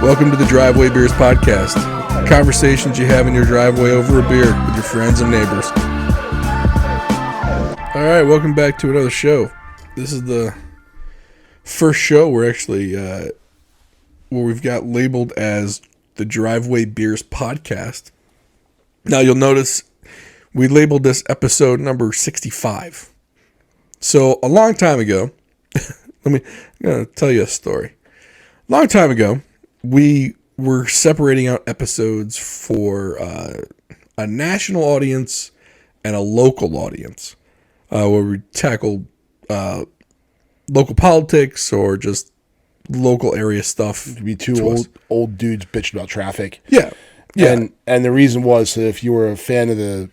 Welcome to the Driveway Beers Podcast. Conversations you have in your driveway over a beer with your friends and neighbors. All right, welcome back to another show. This is the first show we're actually where we've got labeled as the Driveway Beers Podcast. Now you'll notice we labeled this episode number 65. So a long time ago, I'm going to tell you a story. A long time ago, we were separating out episodes for a national audience and a local audience, where we tackled local politics or just local area stuff. It could be two old dudes bitching about traffic. Yeah. And the reason was that if you were a fan of the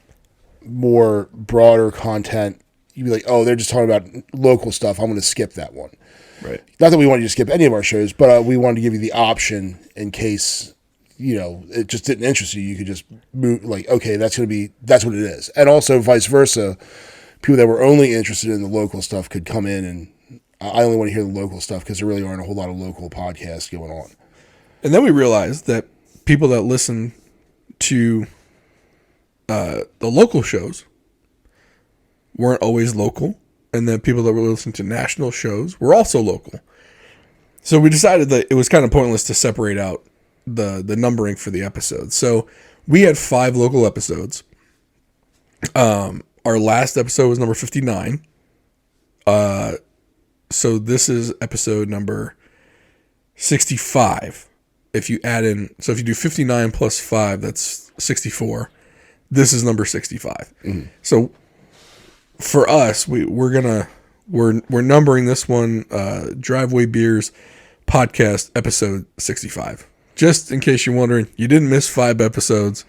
more broader content, you'd be like, oh, they're just talking about local stuff. I'm going to skip that one. Right. Not that we wanted you to skip any of our shows, but we wanted to give you the option in case, it just didn't interest you. You could just move, like, okay, that's what it is. And also vice versa. People that were only interested in the local stuff could come in, and I only want to hear the local stuff because there really aren't a whole lot of local podcasts going on. And then we realized that people that listen to the local shows weren't always local. And then people that were listening to national shows were also local. So we decided that it was kind of pointless to separate out the numbering for the episodes. So we had 5 local episodes. Our last episode was number 59. So this is episode number 65. If you add in, so if you do 59 plus 5, that's 64. This is number 65. Mm-hmm. So for us, we're numbering this one Driveway Beers Podcast episode 65. Just in case you're wondering, you didn't miss 5 episodes.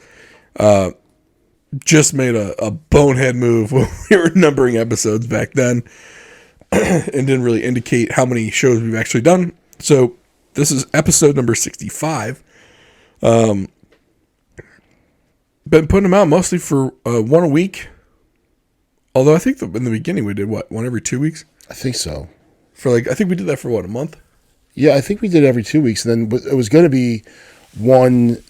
Just made a bonehead move when we were numbering episodes back then, and didn't really indicate how many shows we've actually done. So this is episode number 65. Been putting them out mostly for one a week. Although I think in the beginning we did one every 2 weeks? I think so. I think we did that for a month? Yeah, I think we did every 2 weeks. And then it was going to be one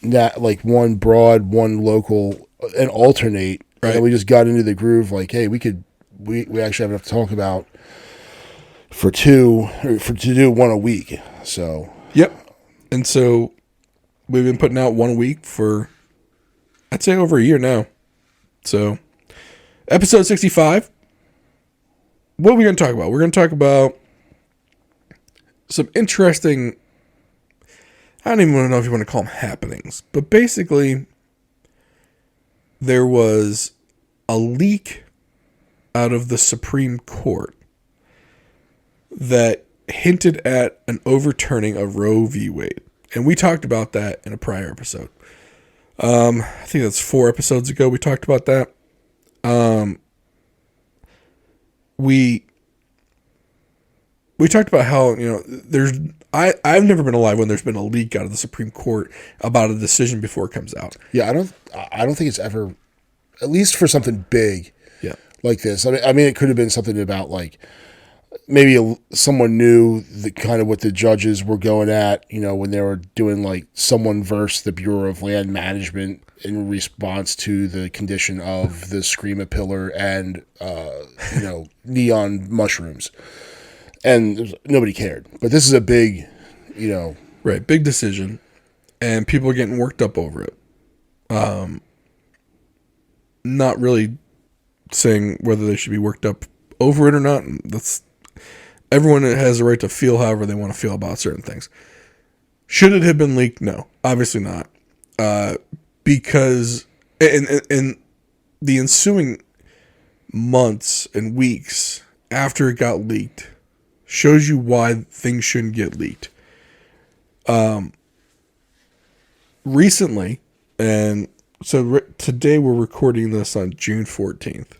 broad, one local, and alternate. Right. And then we just got into the groove like, hey, we actually have enough to talk about to do one a week. So. Yep. And so we've been putting out one a week for, I'd say, over a year now. So episode 65, what are we going to talk about? We're going to talk about some interesting, I don't even know if you want to call them happenings, but basically there was a leak out of the Supreme Court that hinted at an overturning of Roe v. Wade. And we talked about that in a prior episode. I think that's 4 episodes ago we talked about that. We talked about how, I've never been alive when there's been a leak out of the Supreme Court about a decision before it comes out. Yeah, I don't think it's ever, at least for something big, like this. I mean, it could have been something about like maybe someone knew the kind of what the judges were going at, when they were doing like someone versus the Bureau of Land Management in response to the condition of the Screama pillar and, neon mushrooms. And nobody cared. But this is a big, Right, big decision. And people are getting worked up over it. Not really saying whether they should be worked up over it or not. Everyone has the right to feel however they want to feel about certain things. Should it have been leaked? No, obviously not. Because in the ensuing months and weeks after it got leaked shows you why things shouldn't get leaked. Recently, and so today we're recording this on June 14th.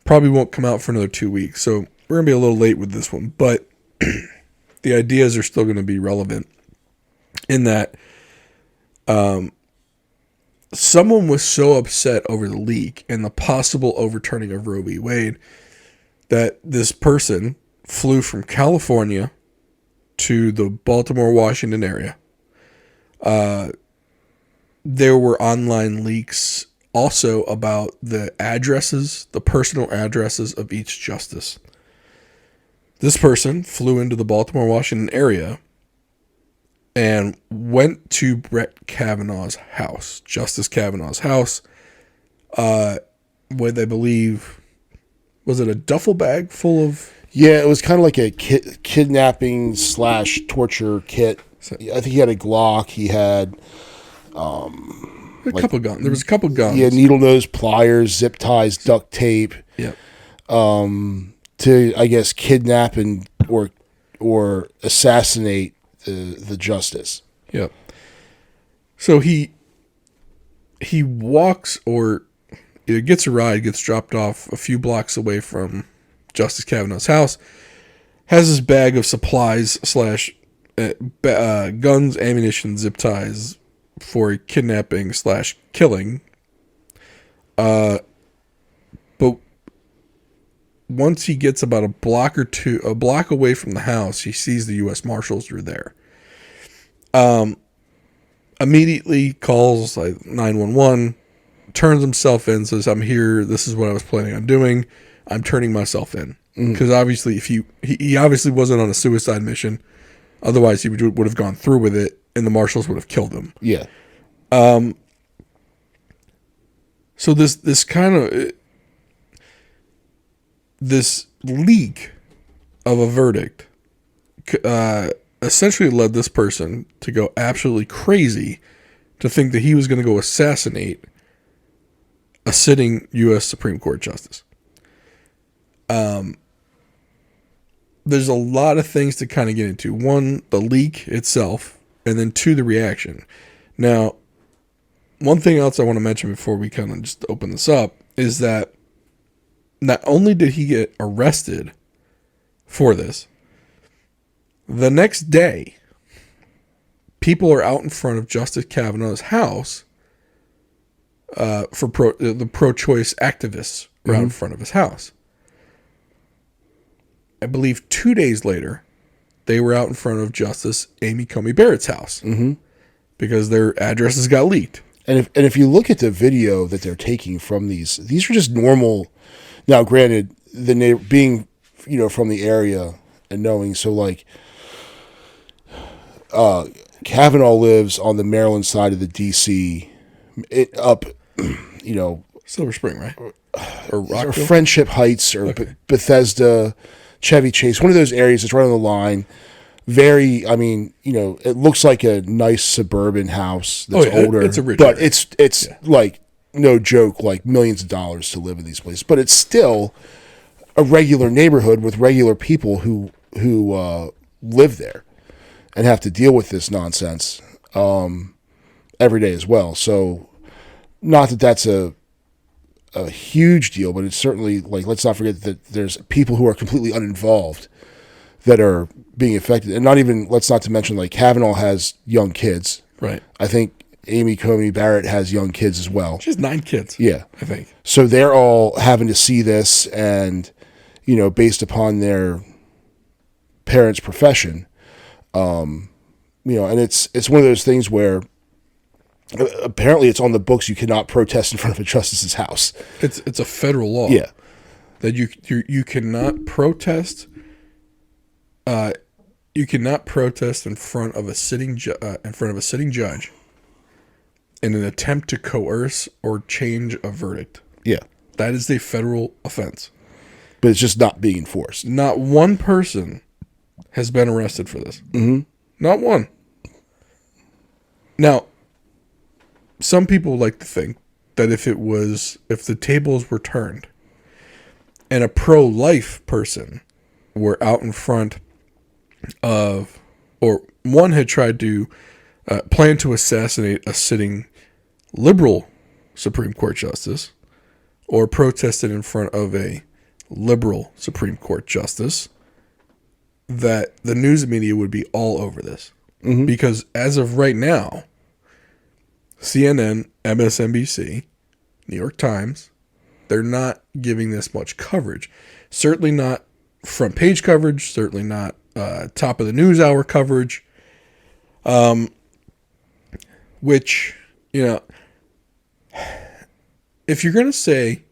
Probably won't come out for another 2 weeks, so we're going to be a little late with this one, but the ideas are still going to be relevant in that someone was so upset over the leak and the possible overturning of Roe v. Wade that this person flew from California to the Baltimore, Washington area, There were online leaks also about the addresses, the personal addresses of each justice. This person flew into the Baltimore, Washington area and went to Brett Kavanaugh's house, Justice Kavanaugh's house, where they believe, was it a duffel bag full of... Yeah, it was kind of like a kidnapping / torture kit. I think he had a Glock. He had... a couple guns. There was a couple guns. Yeah, needle nose pliers, zip ties, duct tape. Yep. To, I guess, kidnap and or assassinate the justice. Yep. So he walks or either gets a ride, gets dropped off a few blocks away from Justice Kavanaugh's house, has his bag of supplies / guns, ammunition, zip ties for kidnapping / killing. But once he gets about a block away from the house, he sees the U.S. Marshals are there. Immediately calls 911, turns himself in, says, "I'm here. This is what I was planning on doing. I'm turning myself in." Because obviously, he obviously wasn't on a suicide mission. Otherwise, he would have gone through with it, and the Marshals would have killed him. Yeah. So this kind of this leak of a verdict essentially led this person to go absolutely crazy to think that he was going to go assassinate a sitting U.S. Supreme Court justice. There's a lot of things to kind of get into. One, the leak itself, and then two, the reaction. Now, one thing else I want to mention before we kind of just open this up is that not only did he get arrested for this, the next day, people are out in front of Justice Kavanaugh's house for the pro-choice activists are out in front of his house. I believe 2 days later, they were out in front of Justice Amy Coney Barrett's house because their addresses got leaked. And if you look at the video that they're taking from these are just normal. Now, granted, being from the area and knowing, so like Kavanaugh lives on the Maryland side of the D.C. Silver Spring, right? Or Rockville? Or Friendship Heights or Bethesda, Chevy Chase, one of those areas that's right on the line. Very, it looks like a nice suburban house that's older. It's a rich but area. it's like, no joke, like millions of dollars to live in these places. But it's still a regular neighborhood with regular people who live there and have to deal with this nonsense every day as well. So, not that that's a huge deal, but it's certainly, like, let's not forget that there's people who are completely uninvolved that are being affected. And let's not to mention, like, Kavanaugh has young kids. Right. I think Amy Coney Barrett has young kids as well. She has 9 kids. Yeah. I think. So they're all having to see this and, based upon their parents' profession, and it's one of those things where apparently it's on the books you cannot protest in front of a justice's house. It's a federal law. Yeah. That you cannot protest. You cannot protest in front of a sitting judge in an attempt to coerce or change a verdict. Yeah. That is a federal offense. But it's just not being enforced. Not one person has been arrested for this. Mm-hmm. Not one. Now, some people like to think that if the tables were turned and a pro-life person were out in front of, or one had tried to plan to assassinate a sitting liberal Supreme Court justice, or protested in front of a liberal Supreme Court justice, that the news media would be all over this. Mm-hmm. Because as of right now, CNN, MSNBC, New York Times, they're not giving this much coverage. Certainly not front page coverage, certainly not top of the news hour coverage. Which, if you're going to say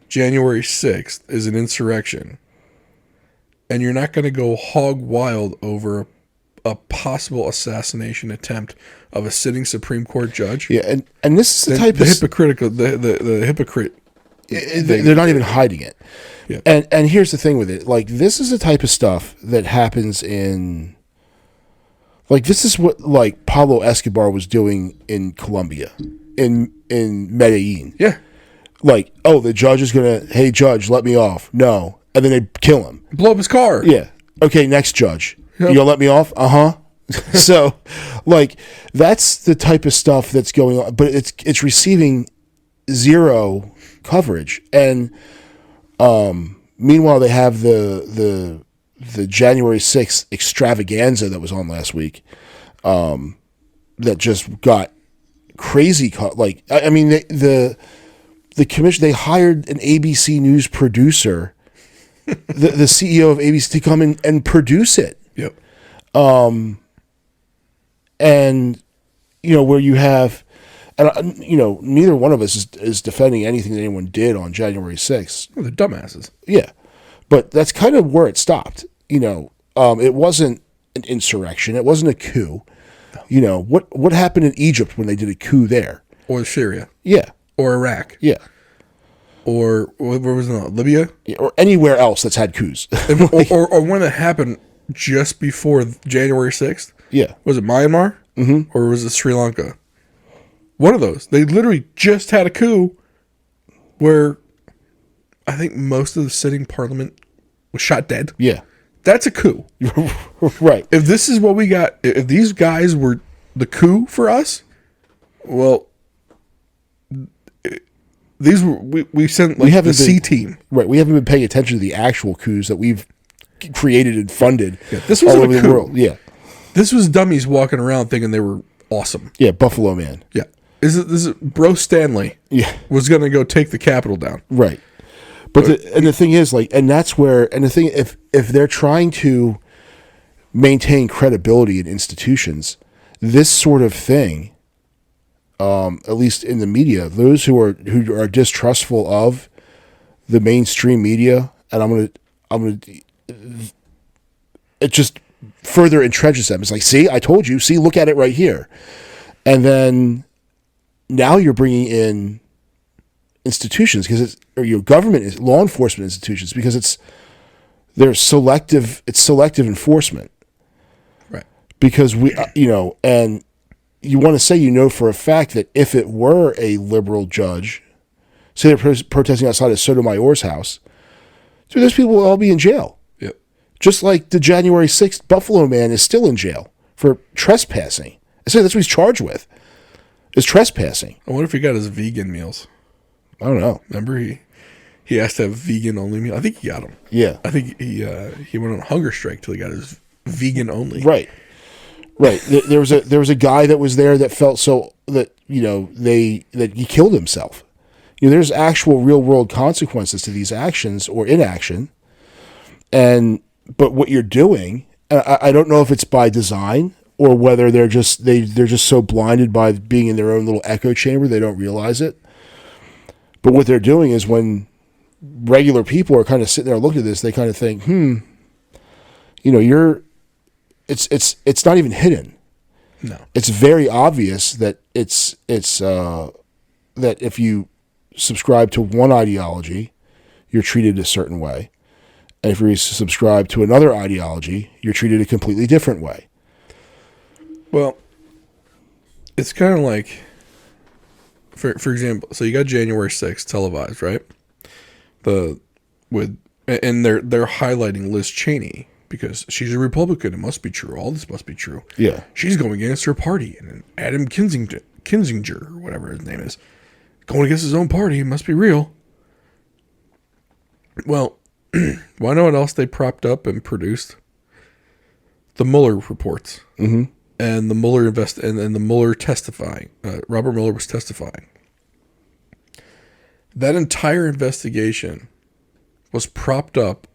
January 6th is an insurrection, and you're not going to go hog wild over a possible assassination attempt of a sitting Supreme Court judge. Yeah, and this is the type the of hypocritical, the hypocrite. They're not even hiding it. Yeah. And here's the thing with it. Like, this is the type of stuff that happens in, like, this is what, like, Pablo Escobar was doing in Colombia, in Medellin. Yeah. Like, oh, the judge is going to, hey, judge, let me off. No. And then they kill him. Blow up his car. Yeah. Okay, next judge. Yep. You gonna let me off? Uh-huh. So, like, that's the type of stuff that's going on. But it's receiving zero coverage. And meanwhile, they have the January 6th extravaganza that was on last week that just got crazy. Like, I mean, the commission, they hired an ABC News producer, the CEO of ABC, to come in and produce it. Yep. And, where you have, and, neither one of us is defending anything that anyone did on January 6th. Well, they're dumbasses. Yeah. But that's kind of where it stopped. It wasn't an insurrection. It wasn't a coup. No. What happened in Egypt when they did a coup there? Or Syria. Yeah. Or Iraq. Yeah. Or where was it? Libya? Yeah, or anywhere else that's had coups. or one that happened just before January 6th. Yeah. Was it Myanmar? Mm-hmm. Or was it Sri Lanka? One of those. They literally just had a coup where I think most of the sitting parliament was shot dead. Yeah. That's a coup. Right. If this is what we got, if these guys were the coup for us, well, these were, we sent like the C team. Right. We haven't been paying attention to the actual coups that we've created and funded this was all over the world. Yeah. This was dummies walking around thinking they were awesome. Yeah. Buffalo Man. Yeah. This is Bro Stanley. Yeah. Was going to go take the Capitol down. Right. But the thing is, like, and that's where, and the thing, if they're trying to maintain credibility in institutions, this sort of thing, at least in the media, those who are distrustful of the mainstream media, and it just further entrenches them. It's like, see, I told you. See, look at it right here. And then now you're bringing in institutions or your government is law enforcement institutions because they're selective. It's selective enforcement, right? Because and you want to say for a fact that if it were a liberal judge, say they're protesting outside of Sotomayor's house, so those people will all be in jail. Yep. Just like the January 6th Buffalo Man is still in jail for trespassing. I say that's what he's charged with, is trespassing. I wonder if he got his vegan meals. I don't know. Remember he asked to have vegan only meal. I think he got them. Yeah. I think he went on a hunger strike till he got his vegan only. Right. Right. There was a guy that was there that felt so that that he killed himself. There's actual real world consequences to these actions or inaction. But what you're doing, I don't know if it's by design or whether they're just so blinded by being in their own little echo chamber they don't realize it. But what they're doing is when regular people are kind of sitting there looking at this, they kind of think, it's not even hidden. No. It's very obvious that it's that if you subscribe to one ideology, you're treated a certain way. And if you subscribe to another ideology, you're treated a completely different way. Well, it's kind of like, for example, so you got January 6th televised, right? And they're highlighting Liz Cheney because she's a Republican. It must be true. All this must be true. Yeah. She's going against her party. And Adam Kinzinger, or whatever his name is, going against his own party. It must be real. Well, why know what else they propped up and produced? The Mueller reports. Mm-hmm. And the Mueller and the Mueller testifying. Robert Mueller was testifying. That entire investigation was propped up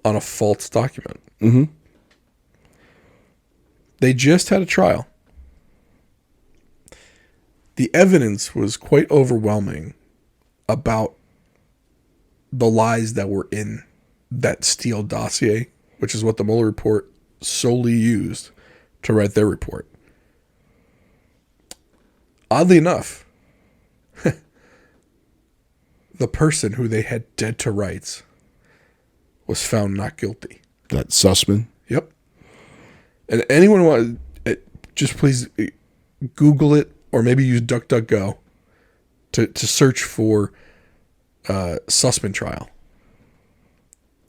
on a false document. Mm-hmm. They just had a trial. the evidence was quite overwhelming about the lies that were in that Steele dossier, which is what the Mueller report solely used to write their report. Oddly enough, the person who they had dead to rights was found not guilty. That Sussman? Yep. And anyone want just please Google it or maybe use DuckDuckGo to search for Sussman trial.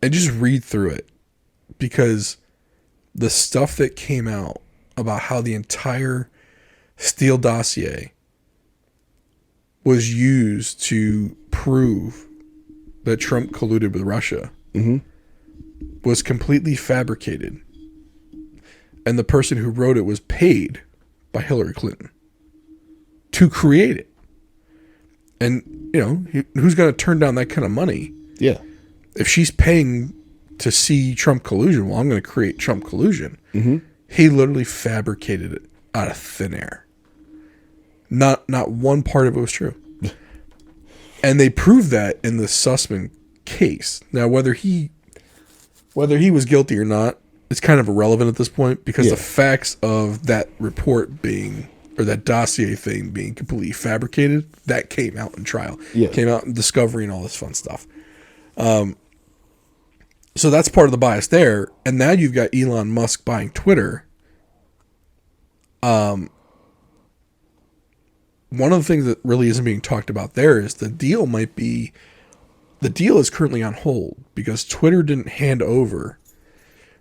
And just read through it, because the stuff that came out about how the entire Steele dossier was used to prove that Trump colluded with Russia was completely fabricated. And the person who wrote it was paid by Hillary Clinton to create it. And, you know, who's going to turn down that kind of money? Yeah. If she's paying to see Trump collusion, well, I'm going to create Trump collusion. He literally fabricated it out of thin air. Not one part of it was true. And they proved that in the Sussman case. Now, whether he was guilty or not, it's kind of irrelevant at this point, because the facts of that report being, or that dossier thing being completely fabricated, that came out in trial. Yeah. Came out in discovery and all this fun stuff. So that's part of the bias there. And now you've got Elon Musk buying Twitter. One of the things that really isn't being talked about there is the deal is currently on hold because Twitter didn't hand over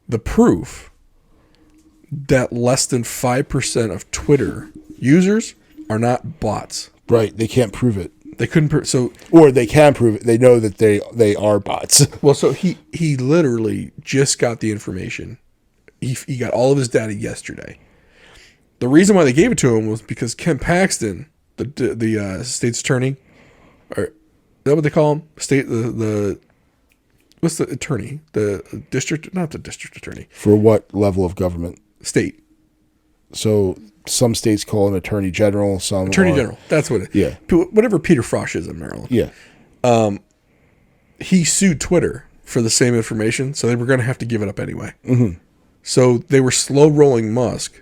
the proof that less than 5% of Twitter users are not bots. Right. They can't prove it. They couldn't prove so, or they can prove it. They know that they are bots. Well, so he literally just got the information. He got all of his data yesterday. The reason why they gave it to him was because Ken Paxton, the state's attorney, or is that what they call him? The what's the attorney? The district, not the district attorney. For what level of government? State. So some states call an attorney general. Some attorney general. That's what it. Yeah. Whatever Peter Frosch is in Maryland. Yeah. He sued Twitter for the same information, so they were going to have to give it up anyway. So they were slow rolling Musk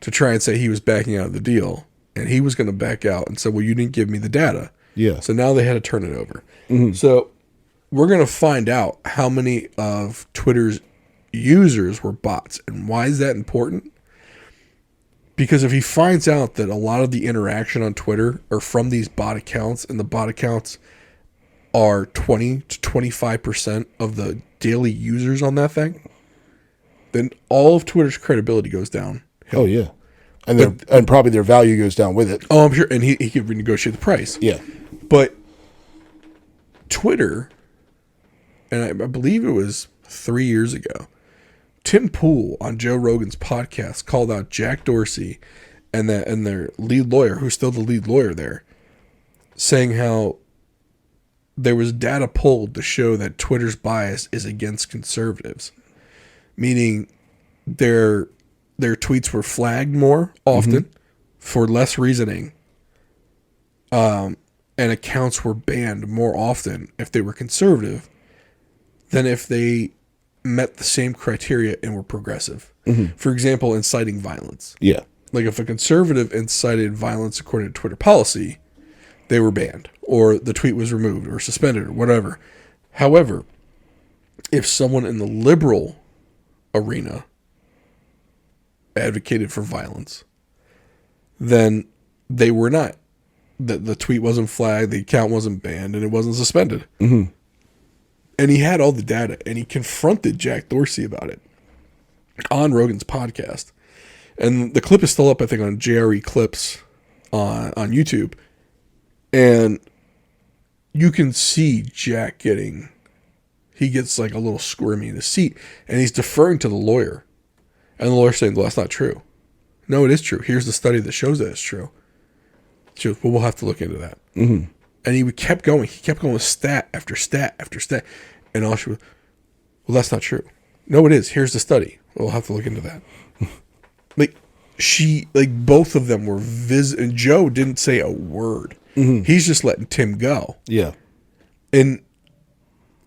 to try and say he was backing out of the deal, and he was going to back out and say, well, you didn't give me the data. Yeah. So now they had to turn it over. So we're going to find out how many of Twitter's users were bots. And why is that important? Because if he finds out that a lot of the interaction on Twitter are from these bot accounts, and the bot accounts are 20 to 25% of the daily users on that thing, then all of Twitter's credibility goes down. Oh, yeah. And probably their value goes down with it. Oh, I'm sure. And he could renegotiate the price. Yeah. But Twitter, and I believe it was 3 years ago, Tim Pool on Joe Rogan's podcast called out Jack Dorsey and their lead lawyer, who's still the lead lawyer there, saying how there was data pulled to show that Twitter's bias is against conservatives, meaning their tweets were flagged more often for less reasoning, and accounts were banned more often if they were conservative than if they met the same criteria and were progressive. For example, inciting violence. Yeah. Like if a conservative incited violence according to Twitter policy, they were banned or the tweet was removed or suspended or whatever. However, if someone in the liberal arena advocated for violence, then they were not. The tweet wasn't flagged, the account wasn't banned, and it wasn't suspended. And he had all the data, and he confronted Jack Dorsey about it on Rogan's podcast. And the clip is still up, I think, on JRE Clips on YouTube. And you can see Jack he gets like a little squirmy in his seat, and he's deferring to the lawyer. And the lawyer's saying, well, that's not true. No, it is true. Here's the study that shows that it's true. She goes, well, we'll have to look into that. And he kept going. He kept going with stat after stat after stat. And all she was, well, that's not true. No, it is. Here's the study. We'll have to look into that. Like, both of them were and Joe didn't say a word. Mm-hmm. He's just letting Tim go. Yeah. And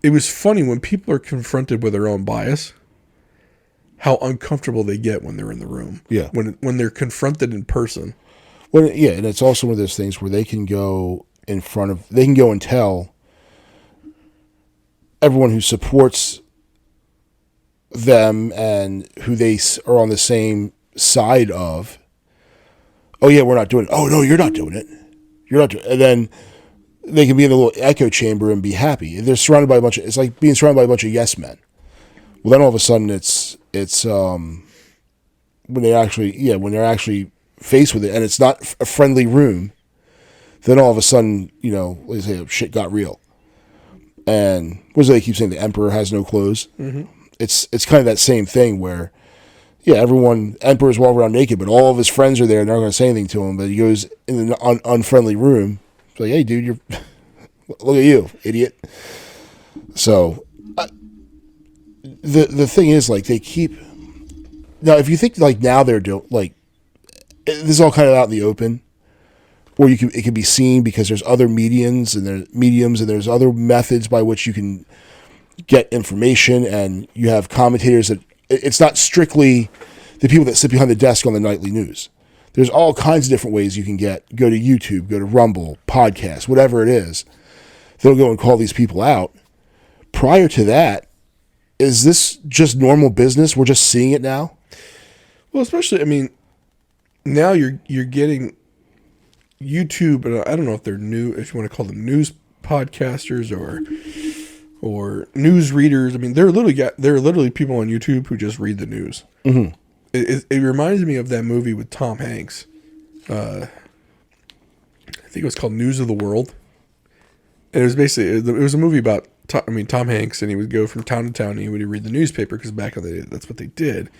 it was funny when people are confronted with their own bias, how uncomfortable they get when they're in the room. Yeah. When they're confronted in person. Well, yeah, and it's also one of those things where they can go and tell everyone who supports them and who they are on the same side of, oh yeah, we're not doing it. Oh no, you're not doing it. You're not doing it. And then they can be in a little echo chamber and be happy. They're surrounded by it's like being surrounded by a bunch of yes men. Well, then all of a sudden it's when they're actually faced with it and it's not a friendly room, then all of a sudden, they say shit got real. And what do they keep saying? The emperor has no clothes. Mm-hmm. It's kind of that same thing where, yeah, emperors walk around naked, but all of his friends are there and they're not going to say anything to him. But he goes in an unfriendly room. It's like, hey, dude, look at you, idiot. So the thing is, like, they keep now. If you think like now they're doing like this is all kind of out in the open, or it can be seen because there's other mediums and there's other methods by which you can get information, and you have commentators that it's not strictly the people that sit behind the desk on the nightly news. There's all kinds of different ways you can go to YouTube, go to Rumble, podcast, whatever it is. They'll go and call these people out. Prior to that, is this just normal business? We're just seeing it now? Well, especially, I mean, now you're getting YouTube, and I don't know if they're new, if you want to call them news podcasters or news readers. I mean, there are literally people on YouTube who just read the news. Mm-hmm. It reminds me of that movie with Tom Hanks. I think it was called News of the World. And it was basically, it was a movie about, Tom Hanks, and he would go from town to town and he would read the newspaper, because back in the day, that's what they did.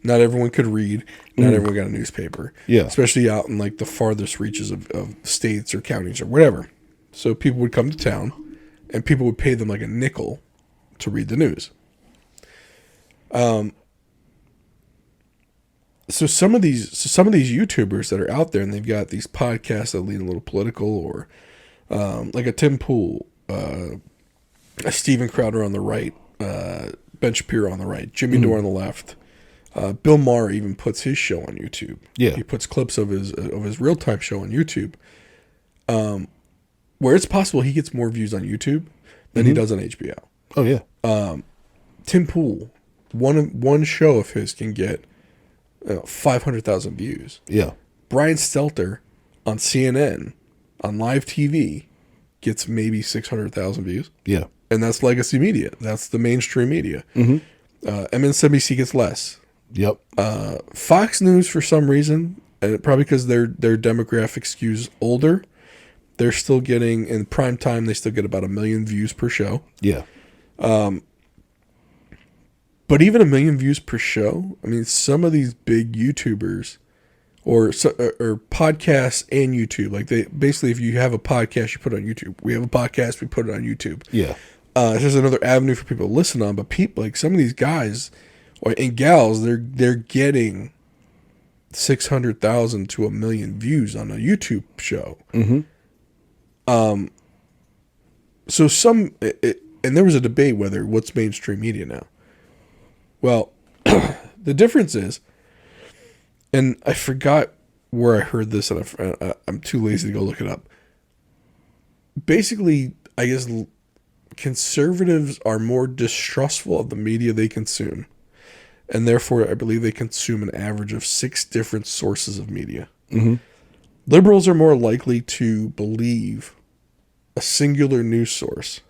Not everyone could read. Not everyone got a newspaper. Yeah. Especially out in like the farthest reaches of states or counties or whatever. So people would come to town and people would pay them like a nickel to read the news. So some of these YouTubers that are out there and they've got these podcasts that lean a little political, or like a Tim Pool, a Steven Crowder on the right, Ben Shapiro on the right, Jimmy Dore on the left. Bill Maher even puts his show on YouTube. Yeah, he puts clips of his real time show on YouTube, where it's possible he gets more views on YouTube than he does on HBO. Oh yeah. Tim Pool, one show of his can get 500,000 views. Yeah. Brian Stelter on CNN on live TV gets maybe 600,000 views. Yeah. And that's legacy media. That's the mainstream media. Mm-hmm. MSNBC gets less. Yep. Fox News, for some reason, and probably because their demographic skews older, they're still getting, in prime time, they still get about 1 million views per show. Yeah. But even 1 million views per show, I mean, some of these big YouTubers or podcasts and YouTube, like basically, if you have a podcast, you put it on YouTube. We have a podcast, we put it on YouTube. Yeah. It's just another avenue for people to listen on. But people, like some of these guys and gals, they're getting 600,000 to 1 million views on a YouTube show. Mm-hmm. So and there was a debate whether what's mainstream media now. Well, the difference is, and I forgot where I heard this, and I'm too lazy to go look it up. Basically, I guess conservatives are more distrustful of the media they consume, and therefore I believe they consume an average of 6 different sources of media. Mm-hmm. Liberals are more likely to believe a singular news source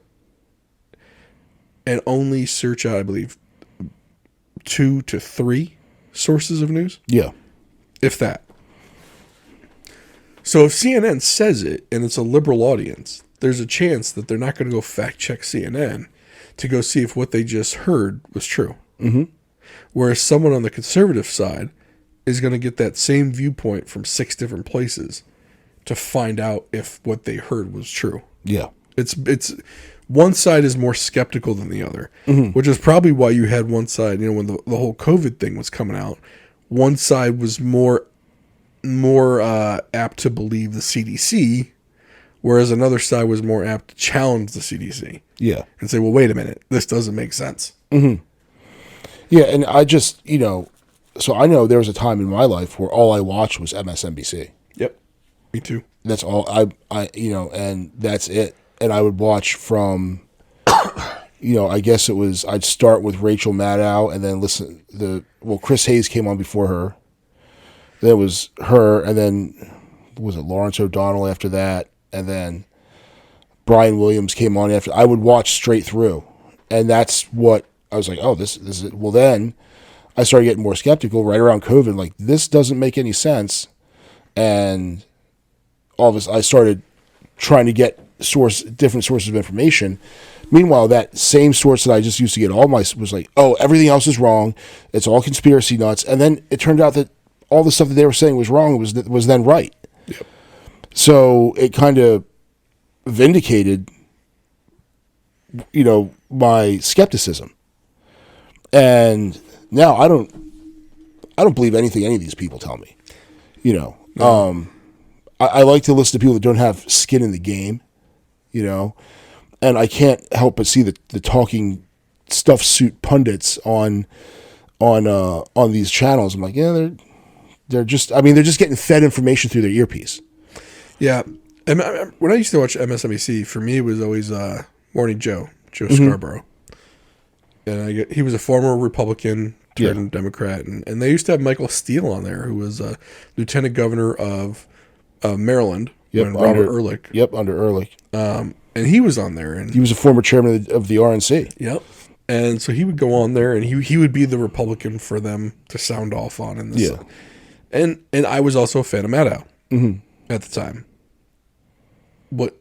and only search out, I believe, 2 to 3 sources of news. Yeah. If that. So if CNN says it and it's a liberal audience, there's a chance that they're not going to go fact check CNN to go see if what they just heard was true. Mm-hmm. Whereas someone on the conservative side is going to get that same viewpoint from 6 different places to find out if what they heard was true. Yeah. It's one side is more skeptical than the other, mm-hmm. which is probably why you had one side, when the whole COVID thing was coming out, one side was more apt to believe the CDC, whereas another side was more apt to challenge the CDC. Yeah. And say, well, wait a minute, this doesn't make sense. Mm-hmm. Yeah, and I just, so I know there was a time in my life where all I watched was MSNBC. Yep. Me too. That's all and that's it. And I would watch from, I guess I'd start with Rachel Maddow and then Chris Hayes came on before her. There was her, and then was it Lawrence O'Donnell after that, and then Brian Williams came on after. I would watch straight through, and that's what I was like. Oh, this is it. Well, then I started getting more skeptical right around COVID. Like, this doesn't make any sense, and all of this, I started trying to get different sources of information. Meanwhile, that same source that I just used to get was like, oh, everything else is wrong. It's all conspiracy nuts, and then it turned out that all the stuff that they were saying was wrong was then right. Yep. So it kind of vindicated, my skepticism. And now I don't believe anything any of these people tell me. No. I like to listen to people that don't have skin in the game, and I can't help but see the talking stuff suit pundits on these channels. I'm like, yeah, they're just getting fed information through their earpiece. Yeah. And when I used to watch MSNBC, for me, it was always Morning Joe Scarborough. And he was a former Republican turned Democrat. And they used to have Michael Steele on there, who was lieutenant governor of Maryland. Yep, Robert Ehrlich. Yep, under Ehrlich. And he was on there. And he was a former chairman of the RNC. Yep. And so he would go on there, and he would be the Republican for them to sound off on in this. Yeah. And I was also a fan of Maddow at the time. But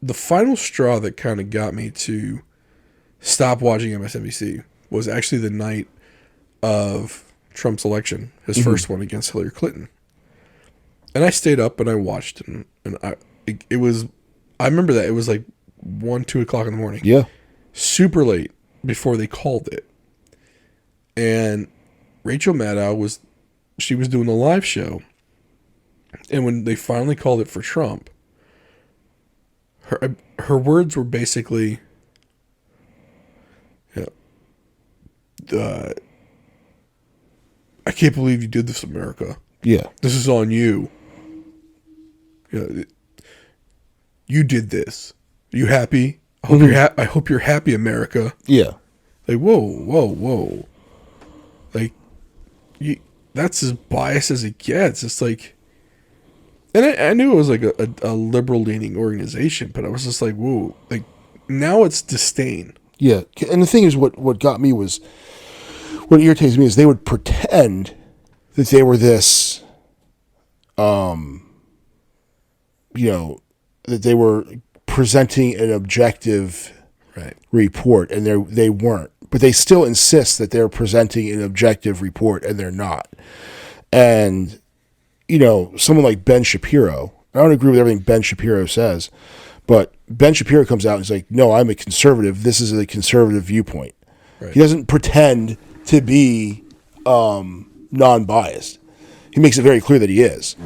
the final straw that kind of got me to stop watching MSNBC was actually the night of Trump's election, his first one against Hillary Clinton. And I stayed up and I watched, and I remember that it was like 1, 2 o'clock in the morning. Yeah. Super late before they called it. And Rachel Maddow was doing a live show. And when they finally called it for Trump, her words were basically, I can't believe you did this, America. Yeah. This is on you. You did this. Are you happy? I hope you're happy, America. Yeah. Like, whoa. Like, that's as biased as it gets. It's like, and I knew it was like a liberal-leaning organization, but I was just like, whoa. Like, now it's disdain. Yeah. And the thing is, what got me was, what irritates me is they would pretend that they were this, that they were presenting an objective report, and they weren't. But they still insist that they're presenting an objective report, and they're not. And, someone like Ben Shapiro, I don't agree with everything Ben Shapiro says, but Ben Shapiro comes out and is like, no, I'm a conservative. This is a conservative viewpoint. Right. He doesn't pretend to be non-biased. He makes it very clear that he is.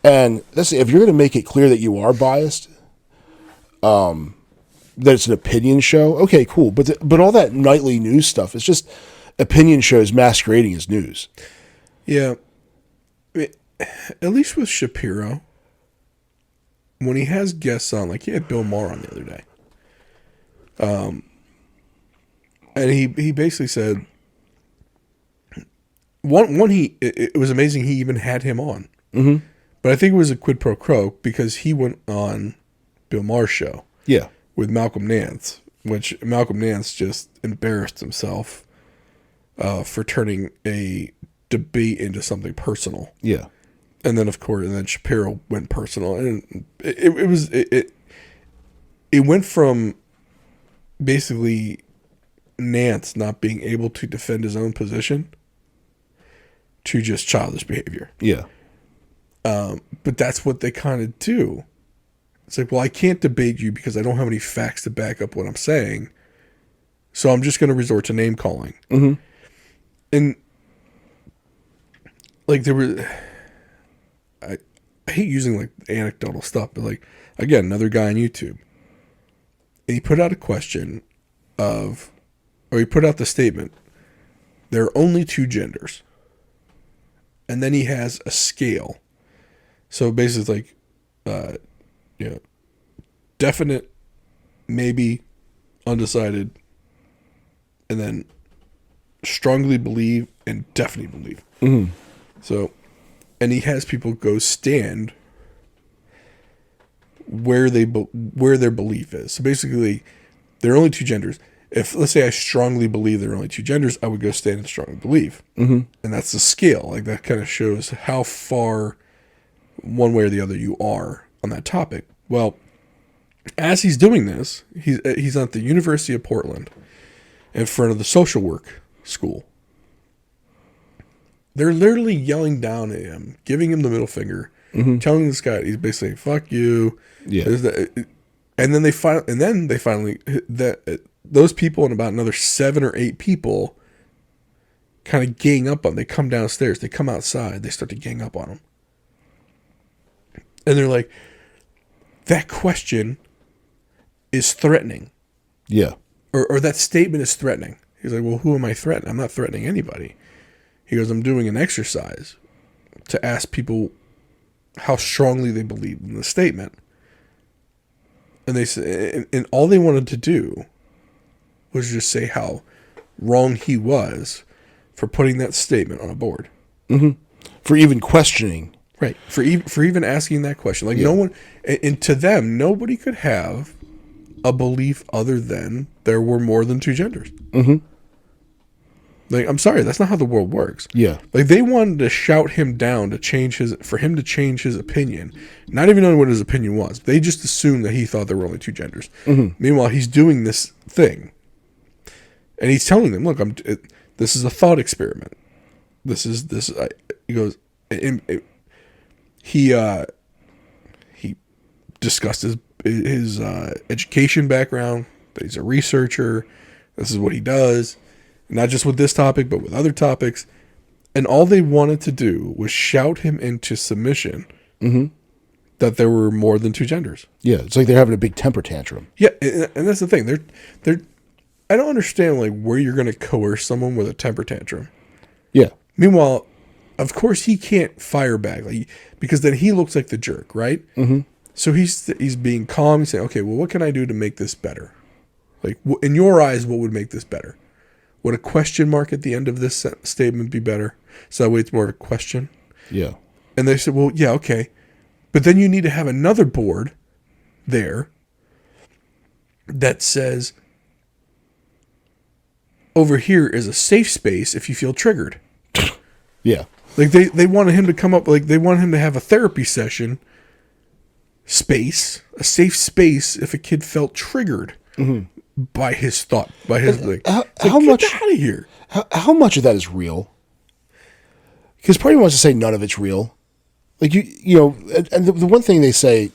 And if you're going to make it clear that you are biased, that it's an opinion show, okay, cool. But all that nightly news stuff is just opinion shows masquerading as news. Yeah. At least with Shapiro, when he has guests on, like he had Bill Maher on the other day. And he basically said, it was amazing he even had him on. Mm-hmm. But I think it was a quid pro quo because he went on Bill Maher's show. Yeah. With Malcolm Nance, which Malcolm Nance just embarrassed himself for turning a debate into something personal. Yeah. And then, of course, Shapiro went personal. And it went from basically Nance not being able to defend his own position to just childish behavior. Yeah. But that's what they kind of do. It's like, well, I can't debate you because I don't have any facts to back up what I'm saying. So I'm just going to resort to name calling. Mm-hmm. And like there were, I hate using like anecdotal stuff, but like, again, another guy on YouTube, and he put out a question or he put out the statement, there are only two genders. And then he has a scale. So basically like, definite, maybe, undecided, and then strongly believe and definitely believe. Mm-hmm. So, and he has people go stand where their belief is. So basically, there are only two genders. If, let's say, I strongly believe there are only two genders, I would go stand and strongly believe. Mm-hmm. And that's the scale. Like, that kind of shows how far one way or the other you are on that topic. Well, as he's doing this, he's at the University of Portland in front of the social work school. They're literally yelling down at him, giving him the middle finger, telling this guy, he's basically saying, fuck you. Yeah. And then they finally, those people and about another 7 or 8 people kind of gang up on him. They come downstairs, they come outside, they start to gang up on him. And they're like, that question is threatening. Yeah. Or that statement is threatening. He's like, well, who am I threatening? I'm not threatening anybody. He goes, I'm doing an exercise to ask people how strongly they believe in the statement. And they said, and all they wanted to do was just say how wrong he was for putting that statement on a board. Mm-hmm. For even questioning. Right. For even asking that question. Like, no one, and to them, nobody could have a belief other than there were more than two genders. Mm-hmm. Like, I'm sorry, that's not how the world works. Yeah. Like, they wanted to shout him down for him to change his opinion, not even knowing what his opinion was. They just assumed that he thought there were only two genders. Mm-hmm. Meanwhile, he's doing this thing, and he's telling them, "Look, this is a thought experiment. He goes, he discussed his education background. That he's a researcher. This is what he does." Not just with this topic, but with other topics. And all they wanted to do was shout him into submission that there were more than two genders. Yeah, it's like they're having a big temper tantrum. Yeah, and that's the thing. They're I don't understand like where you're going to coerce someone with a temper tantrum. Yeah. Meanwhile, of course he can't fire back because then he looks like the jerk, right? Mm-hmm. So he's being calm. He's saying, okay, well, what can I do to make this better? Like, in your eyes, what would make this better? Would a question mark at the end of this statement be better? So that way it's more of a question. Yeah. And they said, well, yeah, okay. But then you need to have another board there that says, over here is a safe space if you feel triggered. Yeah. Like they wanted him to come up, like they want him to have a therapy session space, a safe space if a kid felt triggered. Mm-hmm. By his thought, by his thing. How much out of here? How much of that is real? Because part of me wants to say none of it's real. Like you know, and the one thing they say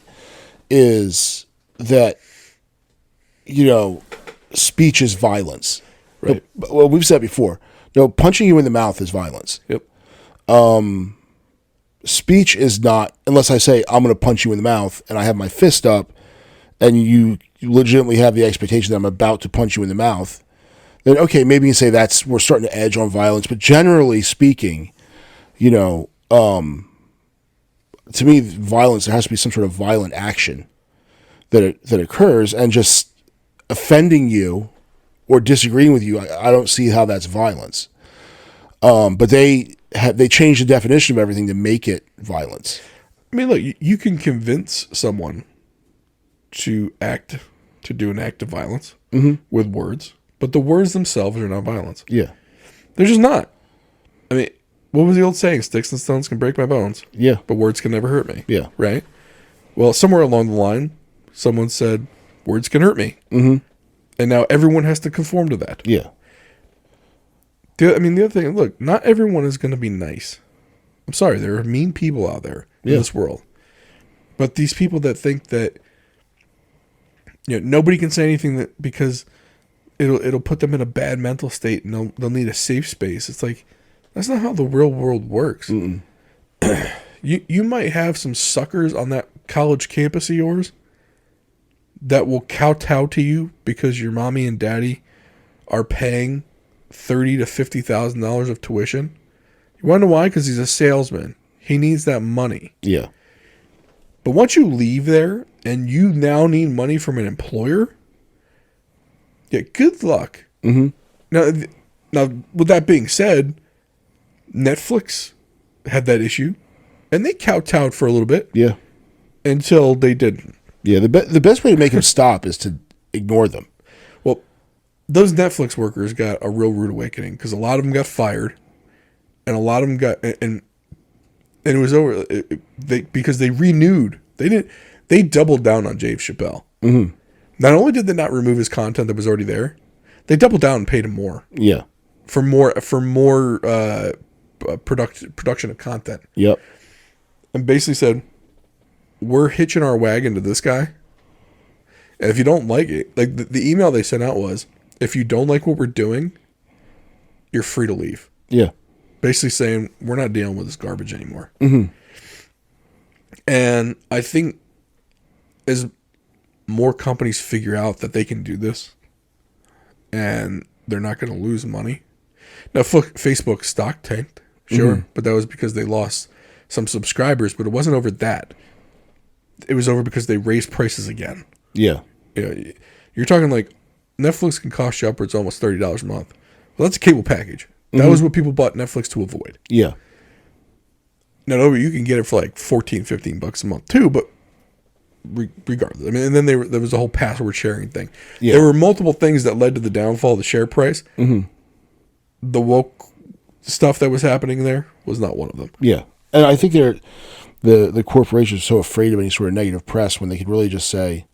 is that speech is violence. Right. Well, we've said before. Punching you in the mouth is violence. Yep. Speech is not, unless I say I'm going to punch you in the mouth and I have my fist up, and you legitimately have the expectation that I'm about to punch you in the mouth, then okay, maybe you can say we're starting to edge on violence. But generally speaking, to me, violence, there has to be some sort of violent action that occurs, and just offending you or disagreeing with you, I don't see how that's violence. But they changed the definition of everything to make it violence. I mean, look, you can convince someone to do an act of violence with words, but the words themselves are not violence. Yeah. They're just not. I mean, what was the old saying? Sticks and stones can break my bones. Yeah. But words can never hurt me. Yeah. Right? Well, somewhere along the line, someone said, words can hurt me. Mm-hmm. And now everyone has to conform to that. Yeah. The other thing, look, not everyone is going to be nice. I'm sorry, there are mean people out there in this world. But these people that think that nobody can say anything because it'll put them in a bad mental state and they'll need a safe space. It's like, That's not how the real world works. You might have some suckers on that college campus of yours that will kowtow to you because your mommy and daddy are paying $30,000 to $50,000 of tuition. You want to know why? Because he's a salesman. He needs that money. Yeah. But once you leave there and you now need money from an employer, yeah, good luck. Mm-hmm. Now, with that being said, Netflix had that issue, and they kowtowed for a little bit. Yeah. Until they didn't. Yeah, the best way to make them stop is to ignore them. Well, those Netflix workers got a real rude awakening because a lot of them got fired, and a lot of them got and it was over. Because they renewed. They doubled down on Dave Chappelle. Mm-hmm. Not only did they not remove his content that was already there, they doubled down and paid him more. Yeah. For more production of content. Yep. And basically said, we're hitching our wagon to this guy. And if you don't like it, like the email they sent out was, if you don't like what we're doing, you're free to leave. Yeah. Basically saying, we're not dealing with this garbage anymore. Mm-hmm. And I think as more companies figure out that they can do this and they're not going to lose money. Now, Facebook stock tanked, sure, but that was because they lost some subscribers, but it wasn't over that. It was over because they raised prices again. Yeah. You're talking like Netflix can cost you upwards almost $30 a month. Well, that's a cable package. That was what people bought Netflix to avoid. Yeah. Now, you can get it for like $14, $15 a month too, but regardless. I mean, and then there was a whole password sharing thing. Yeah. There were multiple things that led to the downfall of the share price. Mm-hmm. The woke stuff that was happening there was not one of them. Yeah. And I think the corporations are so afraid of any sort of negative press when they could really just say,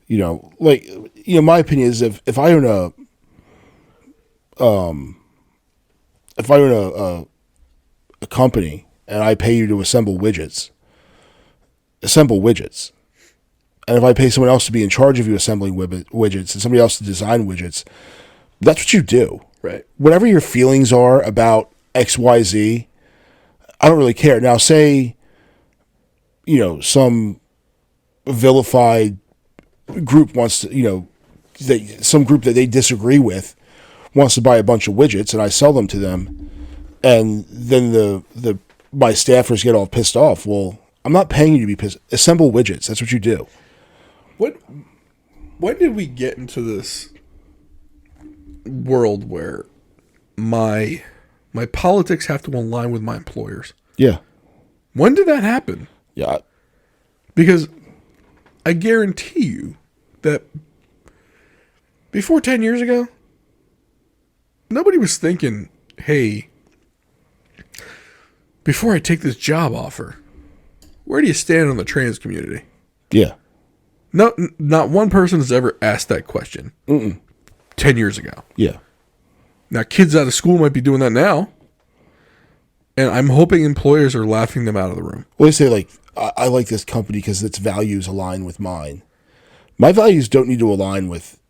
my opinion is if I own a company and I pay you to assemble widgets. And if I pay someone else to be in charge of you assembling widgets and somebody else to design widgets, that's what you do. Right. Whatever your feelings are about XYZ, I don't really care. Now, say, some vilified group wants to, some group that they disagree with wants to buy a bunch of widgets and I sell them to them, and then my staffers get all pissed off. Well, I'm not paying you to be pissed. Assemble widgets. That's what you do. When did we get into this world where my politics have to align with my employers? Yeah. When did that happen? Yeah. Because I guarantee you that before 10 years ago, nobody was thinking, hey, before I take this job offer, where do you stand on the trans community? Yeah. No, not one person has ever asked that question 10 years ago. Yeah. Now, kids out of school might be doing that now. And I'm hoping employers are laughing them out of the room. Well, they say, I like this company because its values align with mine. My values don't need to align with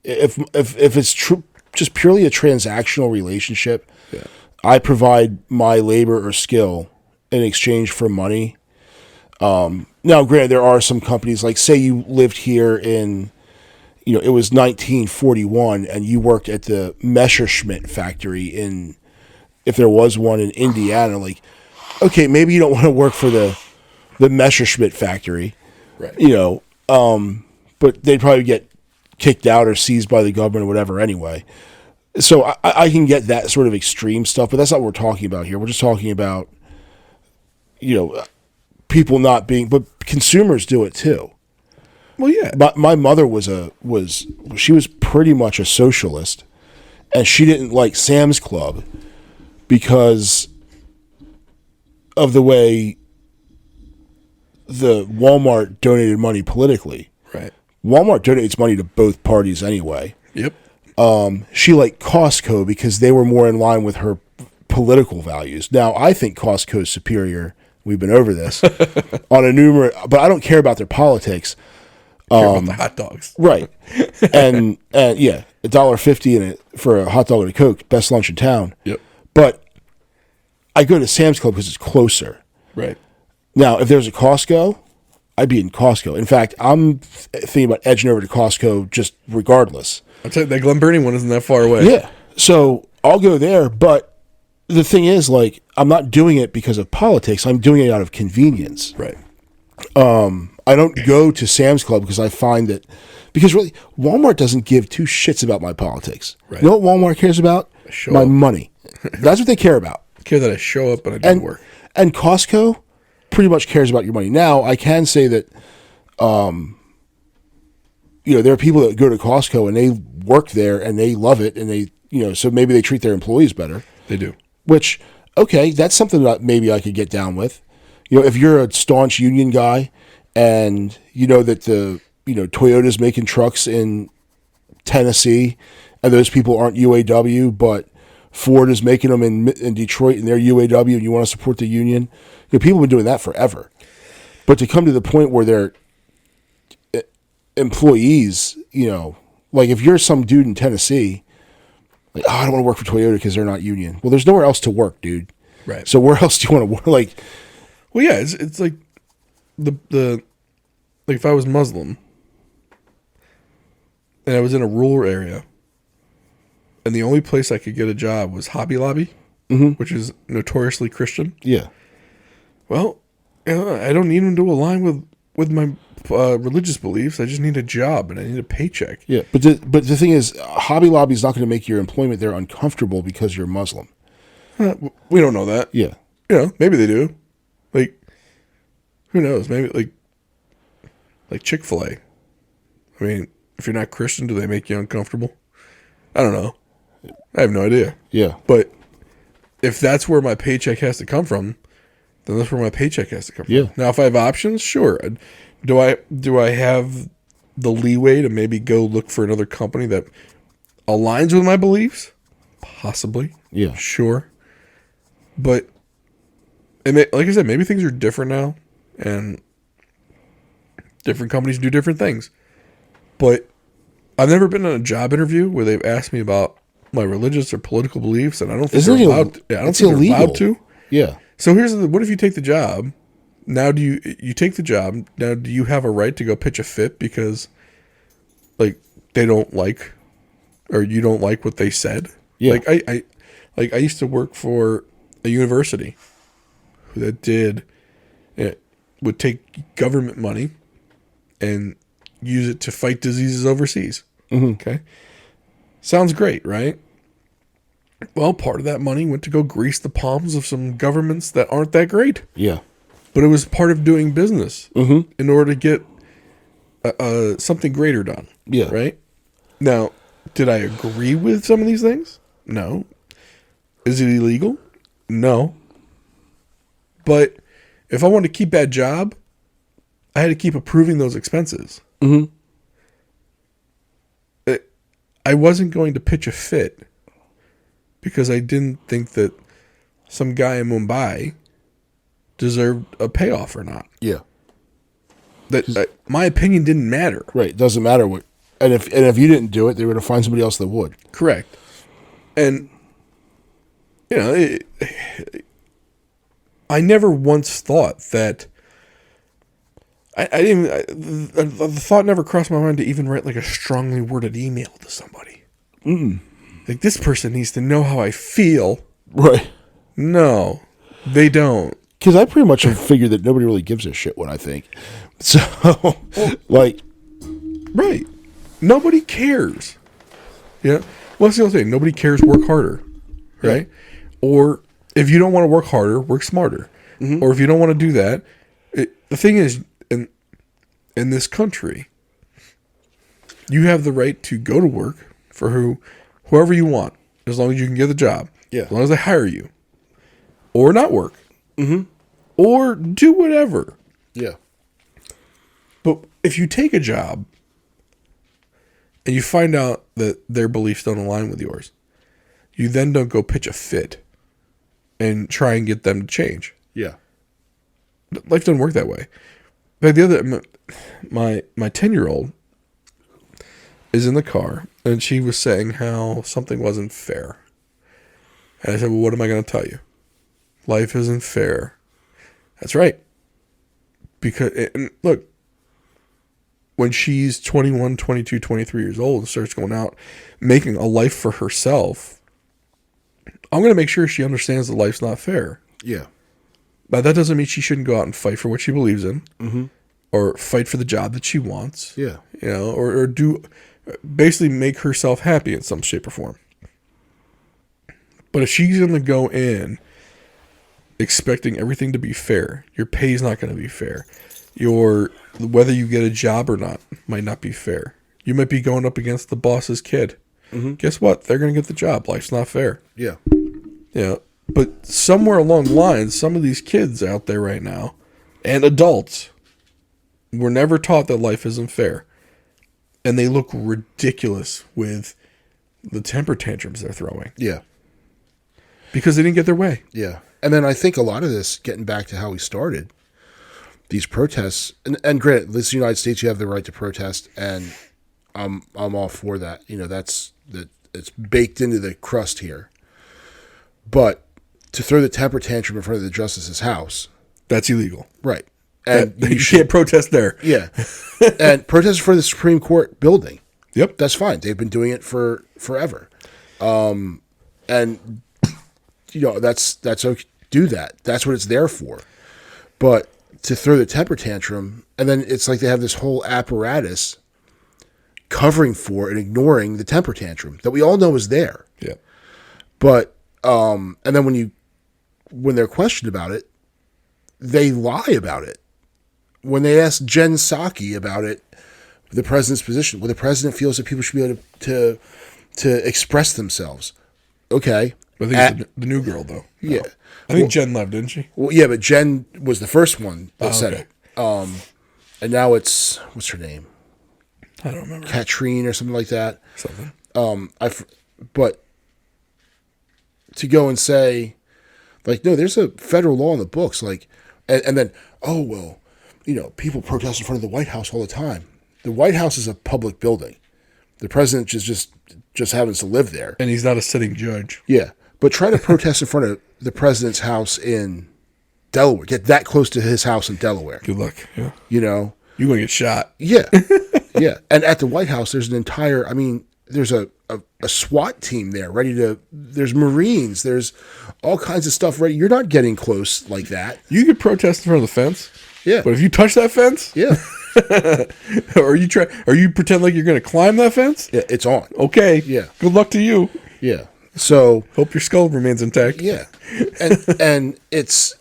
if it's just purely a transactional relationship. Yeah. I provide my labor or skill in exchange for money. Now, granted, there are some companies, like say you lived here in, it was 1941 and you worked at the Messerschmitt factory if there was one in Indiana, okay, maybe you don't want to work for the Messerschmitt factory, right? But they'd probably get kicked out or seized by the government or whatever anyway. So I can get that sort of extreme stuff, but that's not what we're talking about here. We're just talking about, people not being, but consumers do it too. Well, yeah. My mother she was pretty much a socialist, and she didn't like Sam's Club because of the way the Walmart donated money politically. Right. Walmart donates money to both parties anyway. Yep. She liked Costco because they were more in line with her political values. Now, I think Costco is superior. We've been over this but I don't care about their politics. Care about the hot dogs. Right. And yeah, $1.50 for a hot dog and a Coke, best lunch in town. Yep. But I go to Sam's Club because it's closer. Right. Now, if there's a Costco, I'd be in Costco. In fact, I'm thinking about edging over to Costco just regardless. I'll tell you, that Glen Burnie one isn't that far away. Yeah. So I'll go there, but the thing is, like, I'm not doing it because of politics. I'm doing it out of convenience. Right. I don't go to Sam's Club because I find that, because really, Walmart doesn't give two shits about my politics. Right. You know what Walmart cares about? My money. That's what they care about. I care that I show up and I do work. And Costco pretty much cares about your money. Now, I can say that, there are people that go to Costco and they work there and they love it, and they, so maybe they treat their employees better. They do. Which, okay, that's something that maybe I could get down with. If you're a staunch union guy and you know that Toyota's making trucks in Tennessee and those people aren't UAW, but Ford is making them in Detroit and they're UAW, and you want to support the union, people have been doing that forever. But to come to the point where they're employees, like if you're some dude in Tennessee, like, I don't want to work for Toyota because they're not union. Well, there's nowhere else to work, dude. Right. So where else do you want to work? Like, well, yeah, it's like the like if I was Muslim and I was in a rural area and the only place I could get a job was Hobby Lobby, which is notoriously Christian. Yeah. Well, I don't need them to align with my religious beliefs. I just need a job and I need a paycheck. Yeah, but the thing is, Hobby Lobby is not going to make your employment there uncomfortable because you're Muslim. We don't know that. Yeah. Maybe they do. Like, who knows? Maybe like Chick-fil-A. I mean, if you're not Christian, do they make you uncomfortable? I don't know. I have no idea. Yeah. But if that's where my paycheck has to come from, then that's where my paycheck has to come from. Yeah. Now, if I have options, sure. Do I have the leeway to maybe go look for another company that aligns with my beliefs? Possibly. Yeah. Sure. But, like I said, maybe things are different now, and different companies do different things. But I've never been in a job interview where they've asked me about my religious or political beliefs, and I don't think they're allowed. I don't think they're allowed to. Yeah. So what if you take the job? Now do you take the job? Now do you have a right to go pitch a fit because, like, they don't like, or you don't like what they said? Yeah. Like I used to work for a university that would take government money and use it to fight diseases overseas. Mm-hmm. Okay. Sounds great, right? Well, part of that money went to go grease the palms of some governments that aren't that great. Yeah. But it was part of doing business in order to get something greater done. Yeah. Right? Now, did I agree with some of these things? No. Is it illegal? No. But if I wanted to keep that job, I had to keep approving those expenses. Mm-hmm. I wasn't going to pitch a fit because I didn't think that some guy in Mumbai deserved a payoff or not. Yeah. My opinion didn't matter. Right. It doesn't matter what. And if you didn't do it, they were going to find somebody else that would. Correct. And, I never once thought that. I didn't even. The thought never crossed my mind to even write like a strongly worded email to somebody. Like, this person needs to know how I feel. Right. No, they don't. Because I pretty much have figured that nobody really gives a shit what I think. So, like. Right. Nobody cares. Yeah. Well, that's the other thing. Nobody cares. Work harder. Right? Yeah. Or if you don't want to work harder, work smarter. Mm-hmm. Or if you don't want to do that, the thing is, in this country, you have the right to go to work for whoever you want, as long as you can get the job. Yeah. As long as they hire you. Or not work. Mm-hmm. Or do whatever. Yeah. But if you take a job and you find out that their beliefs don't align with yours, you then don't go pitch a fit and try and get them to change. Yeah. Life doesn't work that way. Like my 10-year-old is in the car and she was saying how something wasn't fair. And I said, well, what am I going to tell you? life isn't fair. That's right. Because, and look, when she's 21, 22, 23 years old and starts going out, making a life for herself, I'm going to make sure she understands that life's not fair. Yeah. But that doesn't mean she shouldn't go out and fight for what she believes in, Mm-hmm. or fight for the job that she wants. Yeah. You know, or do basically make herself happy in some shape or form. But if she's going to go in expecting everything to be fair, your pay's not going to be fair. Whether you get a job or not might not be fair. You might be going up against the boss's kid. Mm-hmm. Guess what? They're going to get the job. Life's not fair. Yeah. Yeah. But somewhere along the line, some of these kids out there right now, and adults, were never taught that life isn't fair. And they look ridiculous with the temper tantrums they're throwing. Yeah. Because they didn't get their way. Yeah. And then I think a lot of this, getting back to how we started, these protests, and granted, this is the United States, you have the right to protest, and I'm all for that. You know, it's baked into the crust here. But to throw the temper tantrum in front of the justice's house, that's illegal. Right. And you can't protest there. Yeah. And protest for the Supreme Court building. Yep. That's fine. They've been doing it for forever. And you know, that's okay. Do that. That's what it's there for. But to throw the temper tantrum, and then it's like they have this whole apparatus covering for and ignoring the temper tantrum that we all know is there. Yeah. But and then when they're questioned about it, they lie about it. When they ask Jen Psaki about it, the president's position, well, the president feels that people should be able to express themselves. Okay. I think it's the new girl, though. Yeah. I think Jen left, didn't she? Well, yeah, but Jen was the first one that said it. And now it's, what's her name? I don't remember. Katrine or something like that. Something. But to go and say, like, no, there's a federal law in the books, like, and then, oh, well, you know, people protest in front of the White House all the time. The White House is a public building. The president just happens to live there. And he's not a sitting judge. Yeah. But try to protest in front of the president's house in Delaware. Get that close to his house in Delaware. Good luck. Yeah. You know? You're going to get shot. Yeah. Yeah. And at the White House, there's there's a SWAT team there there's Marines, there's all kinds of stuff ready. You're not getting close like that. You could protest in front of the fence. Yeah. But if you touch that fence, yeah. or you pretend like you're going to climb that fence? Yeah, it's on. Okay. Yeah. Good luck to you. Yeah. So hope your skull remains intact. Yeah. And it's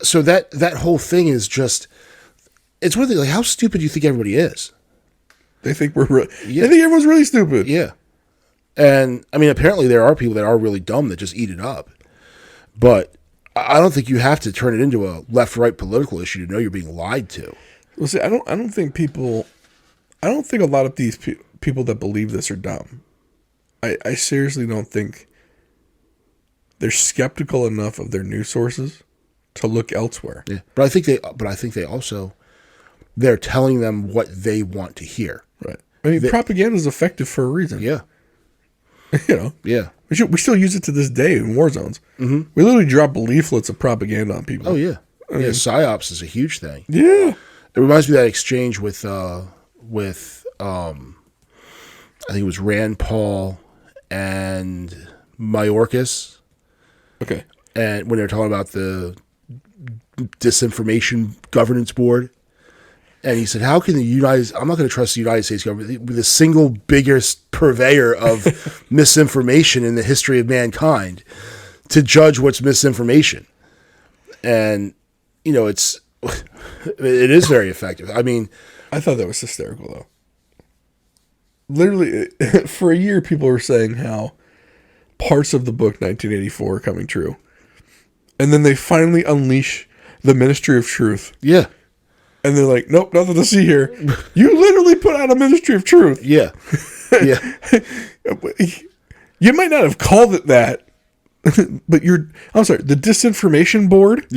so that whole thing is just, it's really like, how stupid do you think everybody is? They think they think everyone's really stupid. Yeah. And I mean, apparently there are people that are really dumb that just eat it up. But I don't think you have to turn it into a left-right political issue to know you're being lied to. Well, see, I don't think a lot of these people that believe this are dumb. I seriously don't think they're skeptical enough of their news sources to look elsewhere. Yeah. But I think they also, they're telling them what they want to hear. Right. I mean, propaganda is effective for a reason. Yeah. You know. Yeah. We still use it to this day in war zones. Mm-hmm. We literally drop leaflets of propaganda on people. Oh yeah. Yeah. PsyOps is a huge thing. Yeah. It reminds me of that exchange with I think it was Rand Paul and Mayorkas. Okay. And when they were talking about the disinformation governance board. And he said, how can I'm not going to trust the United States government, the single biggest purveyor of misinformation in the history of mankind, to judge what's misinformation. And, you know, it is very effective. I mean, I thought that was hysterical, though. Literally, for a year, people were saying how parts of the book 1984 are coming true. And then they finally unleash the Ministry of Truth. Yeah. And they're like, nope, nothing to see here. You literally put out a Ministry of Truth. Yeah. Yeah. You might not have called it that, but I'm sorry, the Disinformation Board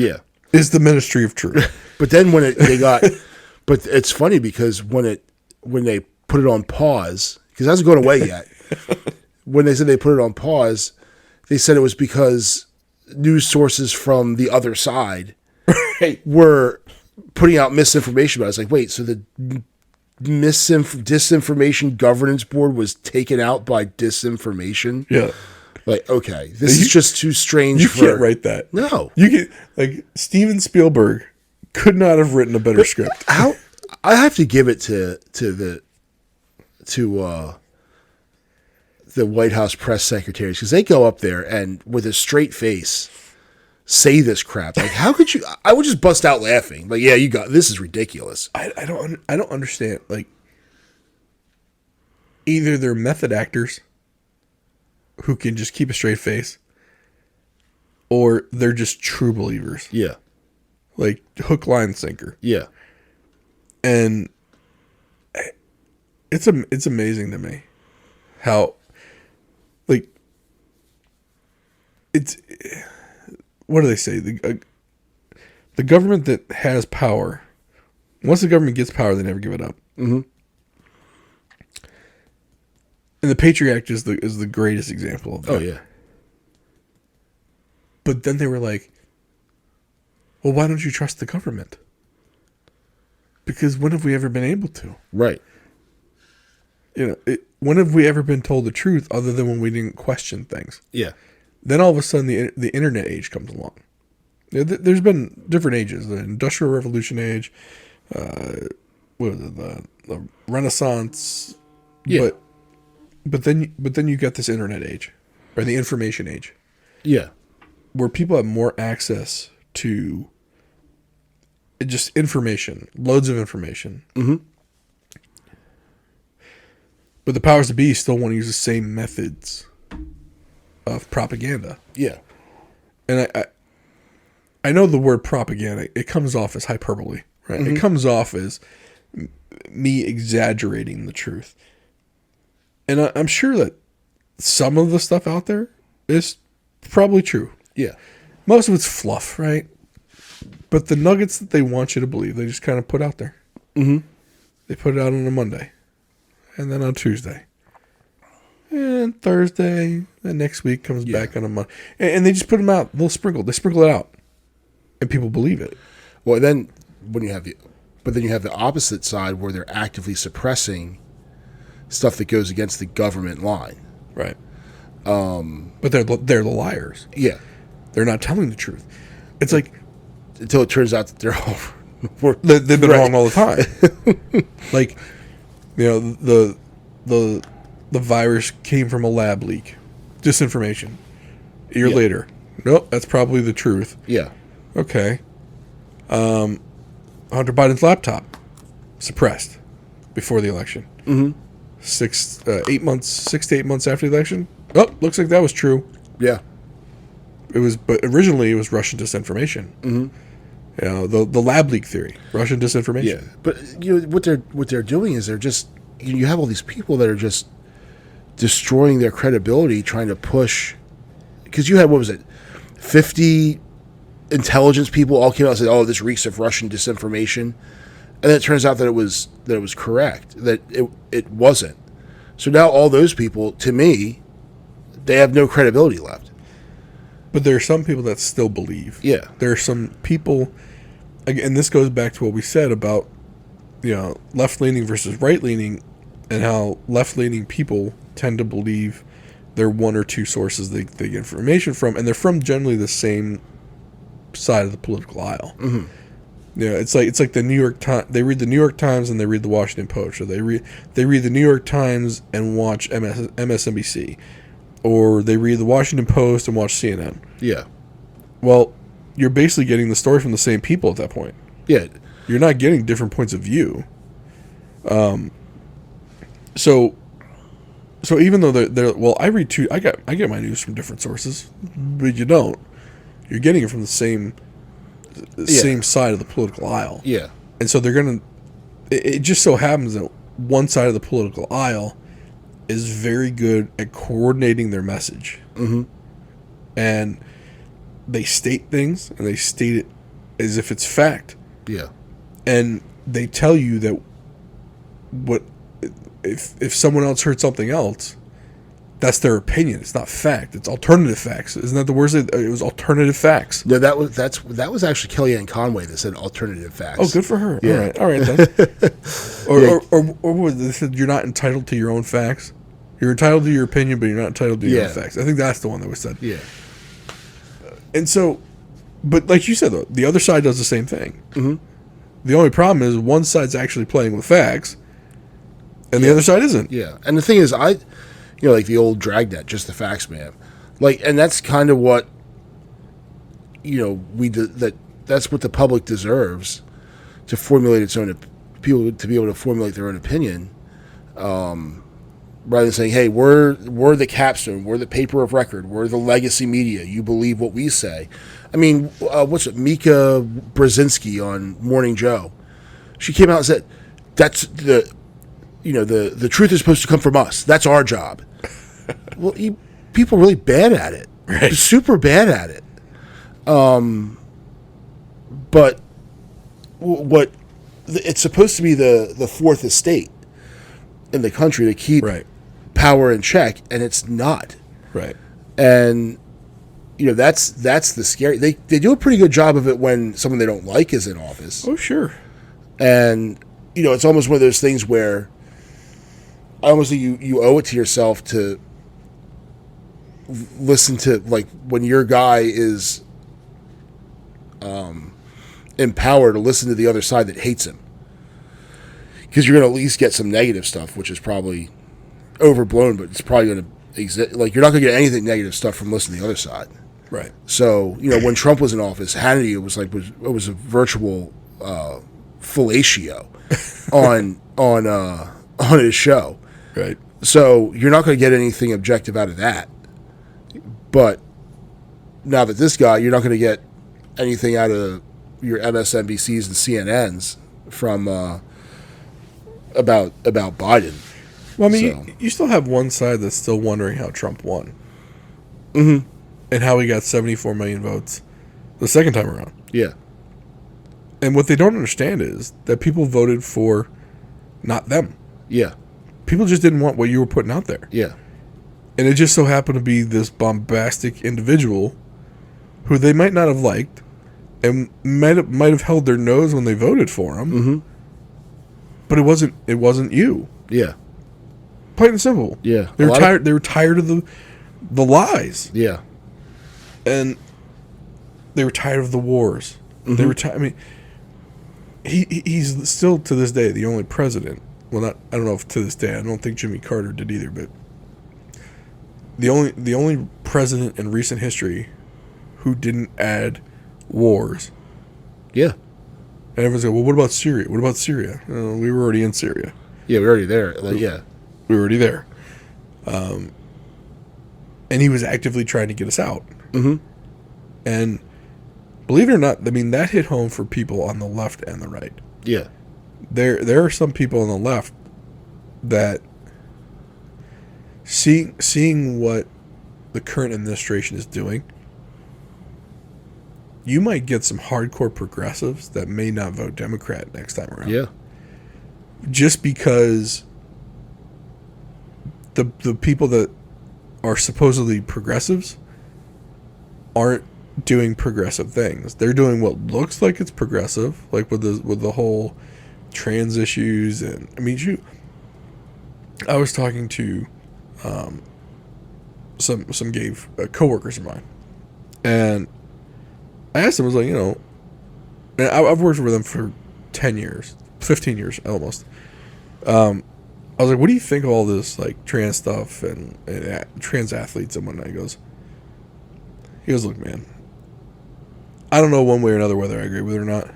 is the Ministry of Truth. But then but it's funny because when they put it on pause, because it hasn't gone away yet, when they said they put it on pause, they said it was because news sources from the other side were putting out misinformation. But I was like, wait, so the disinformation governance board was taken out by disinformation? Yeah. Like, okay, this is just too strange. You can't write that. No. You can, like, Steven Spielberg could not have written a better script. How I have to give it to the White House press secretaries, because they go up there and with a straight face say this crap. Like, how could you? I would just bust out laughing. Like, yeah, this is ridiculous. I don't understand. Like, either they're method actors who can just keep a straight face, or they're just true believers. Yeah. Like, hook, line, sinker. Yeah. And it's amazing to me how, like, it's, what do they say? The government that has power, once the government gets power, they never give it up. Mm-hmm. And the Patriot Act is the greatest example of that. Oh, yeah. But then they were like, well, why don't you trust the government? Because when have we ever been able to? Right. You know, when have we ever been told the truth other than when we didn't question things? Yeah. Then all of a sudden the internet age comes along. There's been different ages: the Industrial Revolution age, what was it, the Renaissance. Yeah. But then you got this internet age, or the information age. Yeah. Where people have more access to just information, loads of information. Mm-hmm. But the powers that be still want to use the same methods of propaganda. Yeah. And I know the word propaganda, it comes off as hyperbole, right? Mm-hmm. It comes off as me exaggerating the truth. And I'm sure that some of the stuff out there is probably true. Yeah. Most of it's fluff, right? But the nuggets that they want you to believe, they just kind of put out there. Mm-hmm. They put it out on a Monday. And then on Tuesday. And Thursday. And next week comes back on a Monday. And they just put them out. They sprinkle it out. And people believe it. Well, then when you have the opposite side where they're actively suppressing stuff that goes against the government line. Right. But they're the liars. Yeah. They're not telling the truth. It's like, until it turns out that they're all they've been wrong all the time. Like, you know, the virus came from a lab leak. Disinformation. A year later. Nope, that's probably the truth. Yeah. Okay. Hunter Biden's laptop suppressed before the election. Mm-hmm. 6 to 8 months after the election. Oh, looks like that was true. Yeah. But originally it was Russian disinformation. Mm-hmm. You know, the lab leak theory, Russian disinformation. Yeah, but you know what they're doing is they're just, you have all these people that are just destroying their credibility, trying to push. Because you had, what was it, 50 intelligence people all came out and said, "Oh, this reeks of Russian disinformation," and then it turns out that it was correct, that it wasn't. So now all those people, to me, they have no credibility left. But there are some people that still believe. Yeah. There are some people, and this goes back to what we said about, you know, left-leaning versus right-leaning, and how left-leaning people tend to believe there are one or two sources they get information from, and they're from generally the same side of the political aisle. Mm-hmm. You know, it's like the New York Times. They read the New York Times and they read the Washington Post, or they read the New York Times and watch MSNBC. Or they read the Washington Post and watch CNN. Yeah. Well, you're basically getting the story from the same people at that point. Yeah. You're not getting different points of view. So even though they're well, I get my news from different sources, but you don't. You're getting it from the same side of the political aisle. Yeah. And so they're gonna. It just so happens that one side of the political aisle is very good at coordinating their message. Mm-hmm. And they state things, and they state it as if it's fact. Yeah. And they tell you that if someone else heard something else, That's their opinion. It's not fact. It's alternative facts. Isn't that the words? It was alternative facts. No, that was actually Kellyanne Conway that said alternative facts. Oh, good for her. Yeah. All right then. or what they said, you're not entitled to your own facts. You're entitled to your opinion, but you're not entitled to your own facts. I think that's the one that was said. Yeah. And so, but like you said, though, the other side does the same thing. Mm-hmm. The only problem is one side's actually playing with facts, and the other side isn't. Yeah, and the thing is, like the old Dragnet, just the facts, man. Like, and that's kind of what, that's what the public deserves, to formulate its own, people to be able to formulate their own opinion, rather than saying, hey, we're the capstone, we're the paper of record, we're the legacy media, you believe what we say. I mean, what's it, Mika Brzezinski on Morning Joe? She came out and said, that's the truth is supposed to come from us. That's our job. Well, people are really bad at it. Right. Super bad at it. But what it's supposed to be the fourth estate in the country to keep power in check, and it's not. Right. And that's the scary. They do a pretty good job of it when someone they don't like is in office. Oh, sure. And it's almost one of those things where I almost think you owe it to yourself to listen to, like, when your guy is in power, to listen to the other side that hates him, because you're going to at least get some negative stuff, which is probably overblown, but it's probably going to exist. Like, you're not going to get anything negative stuff from listening to the other side. Right. So when Trump was in office, Hannity it was a virtual fellatio on his show. Right. So you're not going to get anything objective out of that. But now that this guy, you're not going to get anything out of your MSNBCs and CNNs from about Biden. Well, I mean, you still have one side that's still wondering how Trump won. Mm-hmm. And how he got 74 million votes the second time around. Yeah. And what they don't understand is that people voted for not them. Yeah. People just didn't want what you were putting out there. Yeah. And it just so happened to be this bombastic individual who they might not have liked and might have held their nose when they voted for him. Mm-hmm. But it wasn't you. Yeah. Plain and simple. Yeah. They were tired of the lies. Yeah. And they were tired of the wars. Mm-hmm. They were tired. I mean, he's still to this day the only president. Well, I don't know if to this day. I don't think Jimmy Carter did either, but the only president in recent history who didn't add wars. Yeah. And everyone's like, well, what about Syria? What about Syria? We were already in Syria. Yeah, we're already there. Yeah. We were already there. And he was actively trying to get us out. Mm-hmm. And believe it or not, I mean, that hit home for people on the left and the right. Yeah. There are some people on the left that seeing what the current administration is doing, you might get some hardcore progressives that may not vote Democrat next time around. Yeah. Just because the people that are supposedly progressives aren't doing progressive things. They're doing what looks like it's progressive, like with the whole trans issues. And I mean, I was talking to some gay coworkers of mine, and I asked them, I was like, and I've worked with them for 10 years, 15 years almost. I was like, what do you think of all this, like, trans stuff and trans athletes and whatnot? He goes, look, man, I don't know one way or another whether I agree with it or not.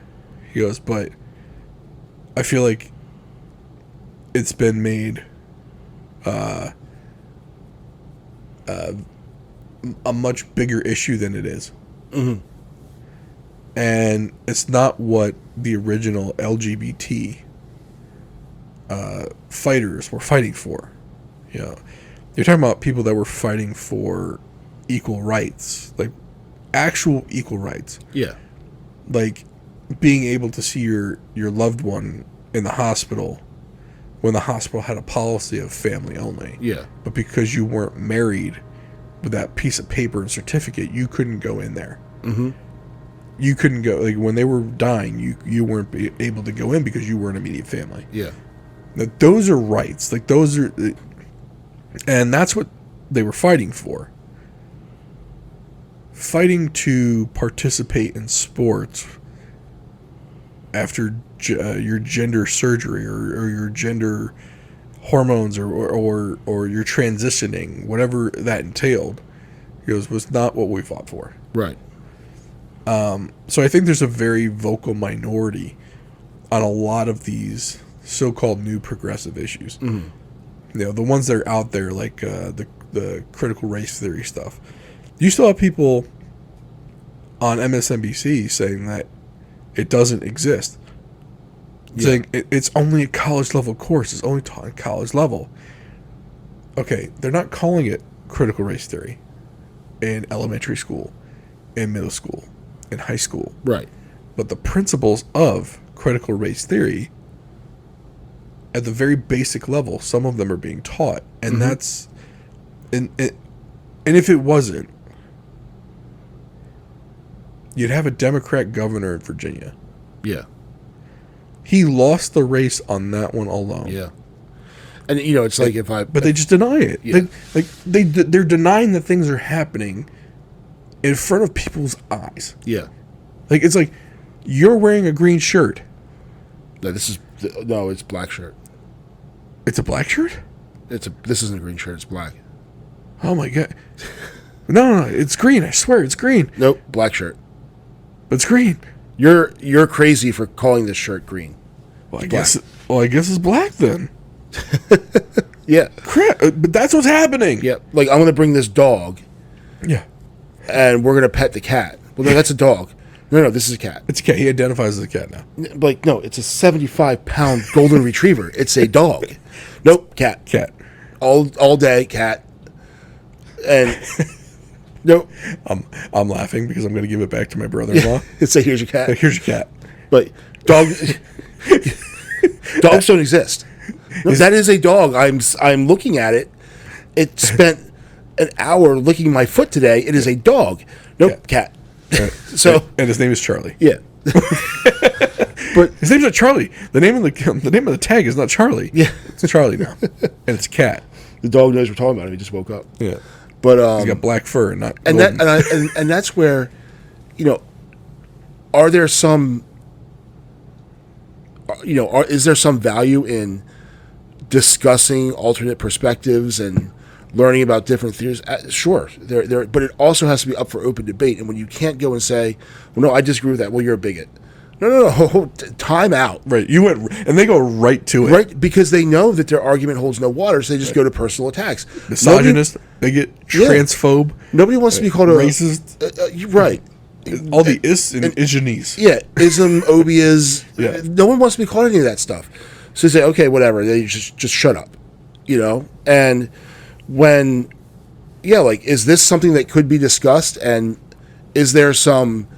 He goes, but I feel like it's been made a much bigger issue than it is. Mm-hmm. And it's not what the original LGBT fighters were fighting for. You're talking about people that were fighting for equal rights, like actual equal rights. Yeah. Like being able to see your loved one in the hospital when the hospital had a policy of family only. Yeah. But because you weren't married with that piece of paper and certificate, you couldn't go in there. Mm-hmm. You couldn't go, like, when they were dying, you weren't able to go in because you weren't immediate family. Yeah. Now, those are rights. Like, those are, and that's what they were fighting for. Fighting to participate in sports after your gender surgery or your gender hormones or you're transitioning, whatever that entailed, was not what we fought for. Right. So I think there's a very vocal minority on a lot of these so-called new progressive issues. Mm-hmm. The ones that are out there, like the critical race theory stuff. You still have people on MSNBC saying that it doesn't exist. Saying it's only a college level course. It's only taught at college level. Okay, they're not calling it critical race theory in elementary school, in middle school, in high school. Right. But the principles of critical race theory, at the very basic level, some of them are being taught. And that's... And if it wasn't, you'd have a Democrat governor in Virginia. Yeah. He lost the race on that one alone. Yeah. And, it's like if I... But they just deny it. Yeah. They're denying that things are happening in front of people's eyes. Yeah. It's like, you're wearing a green shirt. No, it's black shirt. It's a black shirt? This isn't a green shirt, it's black. Oh my God. No, it's green. I swear, it's green. Nope, black shirt. But it's green. You're crazy for calling this shirt green. Well, I guess it's black then. Yeah. Crap. But that's what's happening. Yeah. Like, I'm going to bring this dog. Yeah. And we're going to pet the cat. Well, no, that's a dog. No, this is a cat. It's a cat. He identifies as a cat now. Like, no, it's a 75-pound golden retriever. It's a dog. Nope, cat. Cat. All day, cat. And... Nope. I'm laughing because I'm going to give it back to my brother-in-law. Say, here's your cat. Here's your cat. But dogs don't exist. No, that is a dog. I'm looking at it. It spent an hour licking my foot today. It is a dog. Nope, cat. So, and his name is Charlie. Yeah. But his name's not Charlie. The name of the tag is not Charlie. Yeah. It's Charlie now, and it's a cat. The dog knows we're talking about him. He just woke up. Yeah. But he's got black fur and not and golden. and that's where, are there some, is there some value in discussing alternate perspectives and learning about different theories? Sure, there, but it also has to be up for open debate. And when you can't go and say, "Well, no, I disagree with that," well, you're a bigot. No, time out. Right, you went, and they go right to it. Right, because they know that their argument holds no water, so they just go to personal attacks. Misogynist, bigot, transphobe. Nobody wants to be called a racist. Right. All the is and isnies. Yeah, ism, obias. Yeah. No one wants to be called any of that stuff. So they say, okay, whatever. They just shut up, And when, is this something that could be discussed? And is there some,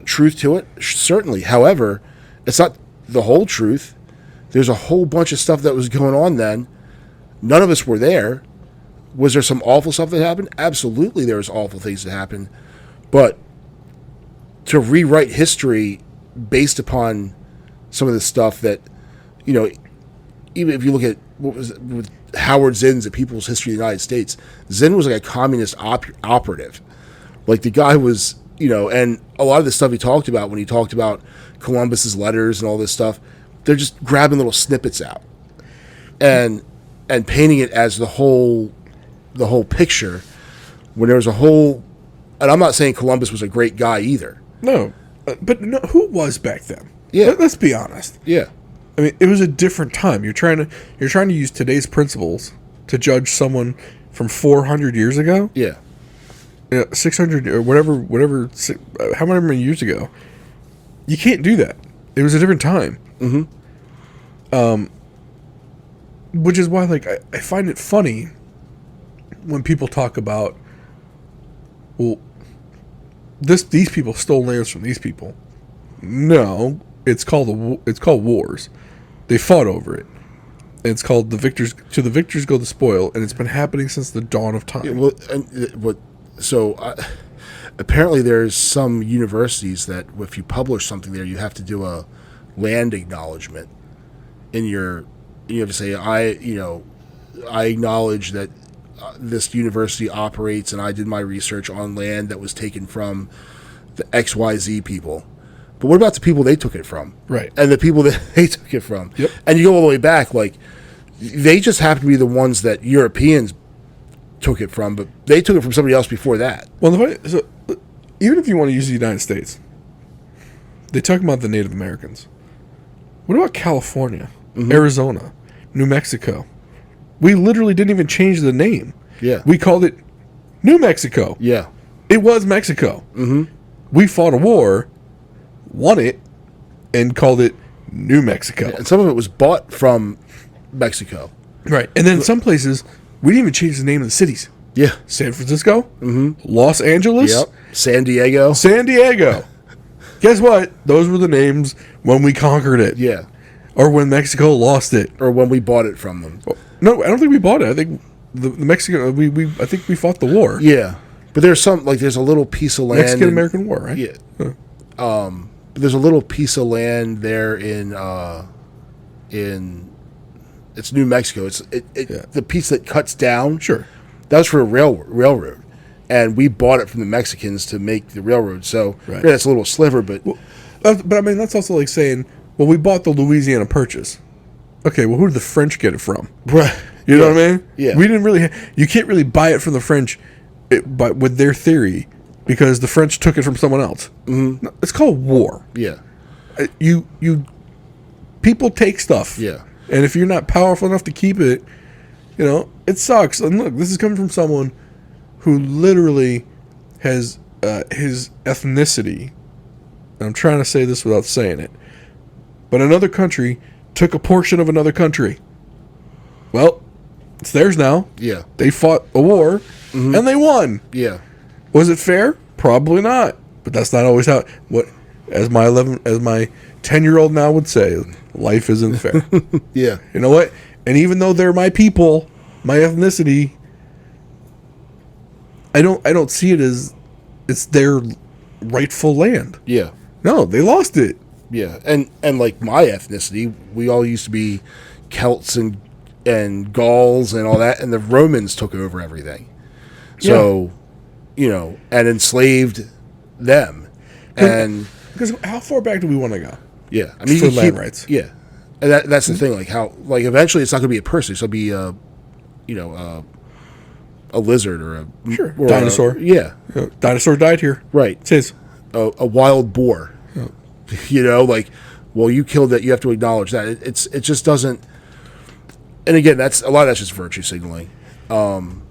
truth to it? Certainly. However, it's not the whole truth. There's a whole bunch of stuff that was going on then. None of us were there. Was there some awful stuff that happened? Absolutely, there was awful things that happened. But to rewrite history based upon some of the stuff that, even if you look at what was it, with Howard Zinn's The People's History of the United States, Zinn was like a communist operative. Like, the guy was, and a lot of the stuff he talked about when he talked about Columbus's letters and all this stuff, they're just grabbing little snippets out and painting it as the whole picture, when there was a whole, and I'm not saying Columbus was a great guy either. No, but no, who was back then? Yeah. Let's be honest. Yeah. I mean, it was a different time. You're trying to use today's principles to judge someone from 400 years ago. Yeah. 600 or whatever, however many years ago. You can't do that. It was a different time. Mm-hmm. Which is why, I find it funny when people talk about, well, these people stole lands from these people. No, it's called wars. They fought over it. And it's called the victors go the spoil, and it's been happening since the dawn of time. Apparently there's some universities that if you publish something there, you have to do a land acknowledgement you have to say, I acknowledge that this university operates, and I did my research on land that was taken from the XYZ people. But what about the people they took it from? Right. And the people that they took it from? Yep. And you go all the way back, like, they just happen to be the ones that Europeans took it from, but they took it from somebody else before that. Well, even if you want to use the United States, they talk about the Native Americans. What about California, Arizona, New Mexico? We literally didn't even change the name. Yeah. We called it New Mexico. Yeah. It was Mexico. Mm-hmm. We fought a war, won it, and called it New Mexico. Yeah, and some of it was bought from Mexico. Right. And then in some places, we didn't even change the name of the cities. Yeah. San Francisco, Los Angeles, San Diego. Guess what? Those were the names when we conquered it. Yeah. Or when Mexico lost it. Or when we bought it from them. No, I don't think we bought it. I think the Mexican. I think we fought the war. Yeah, but there's there's a little piece of land. Mexican-American War, right? Yeah. Huh. There's a little piece of land there in it's New Mexico. It's the piece that cuts down. Sure. That was for a railroad, and we bought it from the Mexicans to make the railroad. So right. Yeah, it's a little sliver, but I mean that's also like saying, well, we bought the Louisiana Purchase. Okay, well, who did the French get it from? Right. You know what I mean? Yeah. We didn't really. You can't really buy it from the French, but with their theory, because the French took it from someone else. Mm-hmm. No, it's called war. Yeah. People take stuff. Yeah. And if you're not powerful enough to keep it, it sucks. And look, this is coming from someone who literally has his ethnicity. And I'm trying to say this without saying it, but another country took a portion of another country. Well, it's theirs now. Yeah. They fought a war, and they won. Yeah. Was it fair? Probably not. But that's not always how. As my 10-year-old now would say, life isn't fair. Yeah. You know what? And even though they're my people, my ethnicity, I don't see it as it's their rightful land. Yeah. No, they lost it. Yeah, and like my ethnicity, we all used to be Celts and Gauls and all that, and the Romans took over everything. So, and enslaved them. And because how far back do we want to go? Yeah, I mean, for land rights. Yeah, and that's the thing. Like how, like eventually, it's not going to be a person. It's going to be a lizard or a dinosaur. Dinosaur died here. Right. It's his. A wild boar. Well, you killed that. You have to acknowledge that. It just doesn't. And again, a lot of that's just virtue signaling. So,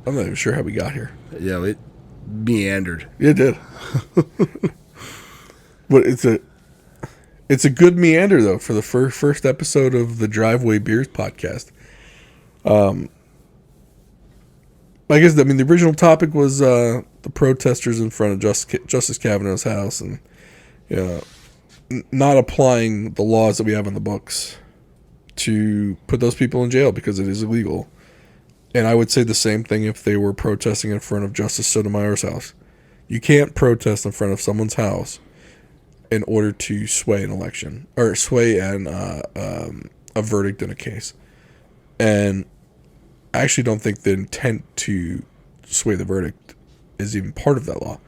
I'm not even sure how we got here. It meandered. It did. But it's a good meander though for the first episode of the Driveway Beers podcast. I guess the original topic was the protesters in front of Justice Kavanaugh's house, and not applying the laws that we have in the books to put those people in jail because it is illegal. And I would say the same thing if they were protesting in front of Justice Sotomayor's house. You can't protest in front of someone's house in order to sway an election or sway a verdict in a case. And I actually don't think the intent to sway the verdict is even part of that law.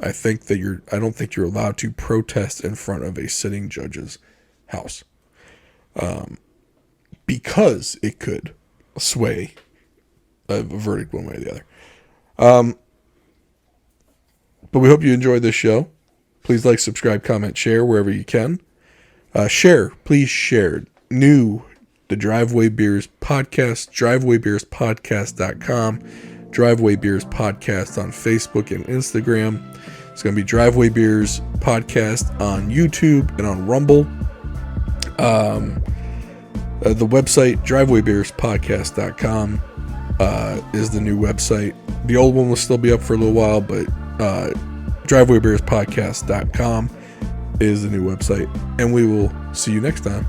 I don't think you're allowed to protest in front of a sitting judge's house, because it could sway a verdict one way or the other. But we hope you enjoyed this show. Please like, subscribe, comment, share wherever you can. Please share. The Driveway Beers Podcast, drivewaybeerspodcast.com, Driveway Beers Podcast on Facebook and Instagram. It's going to be Driveway Beers Podcast on YouTube and on Rumble. The website, drivewaybeerspodcast.com, is the new website. The old one will still be up for a little while, but drivewaybeerspodcast.com. is the new website. And we will see you next time.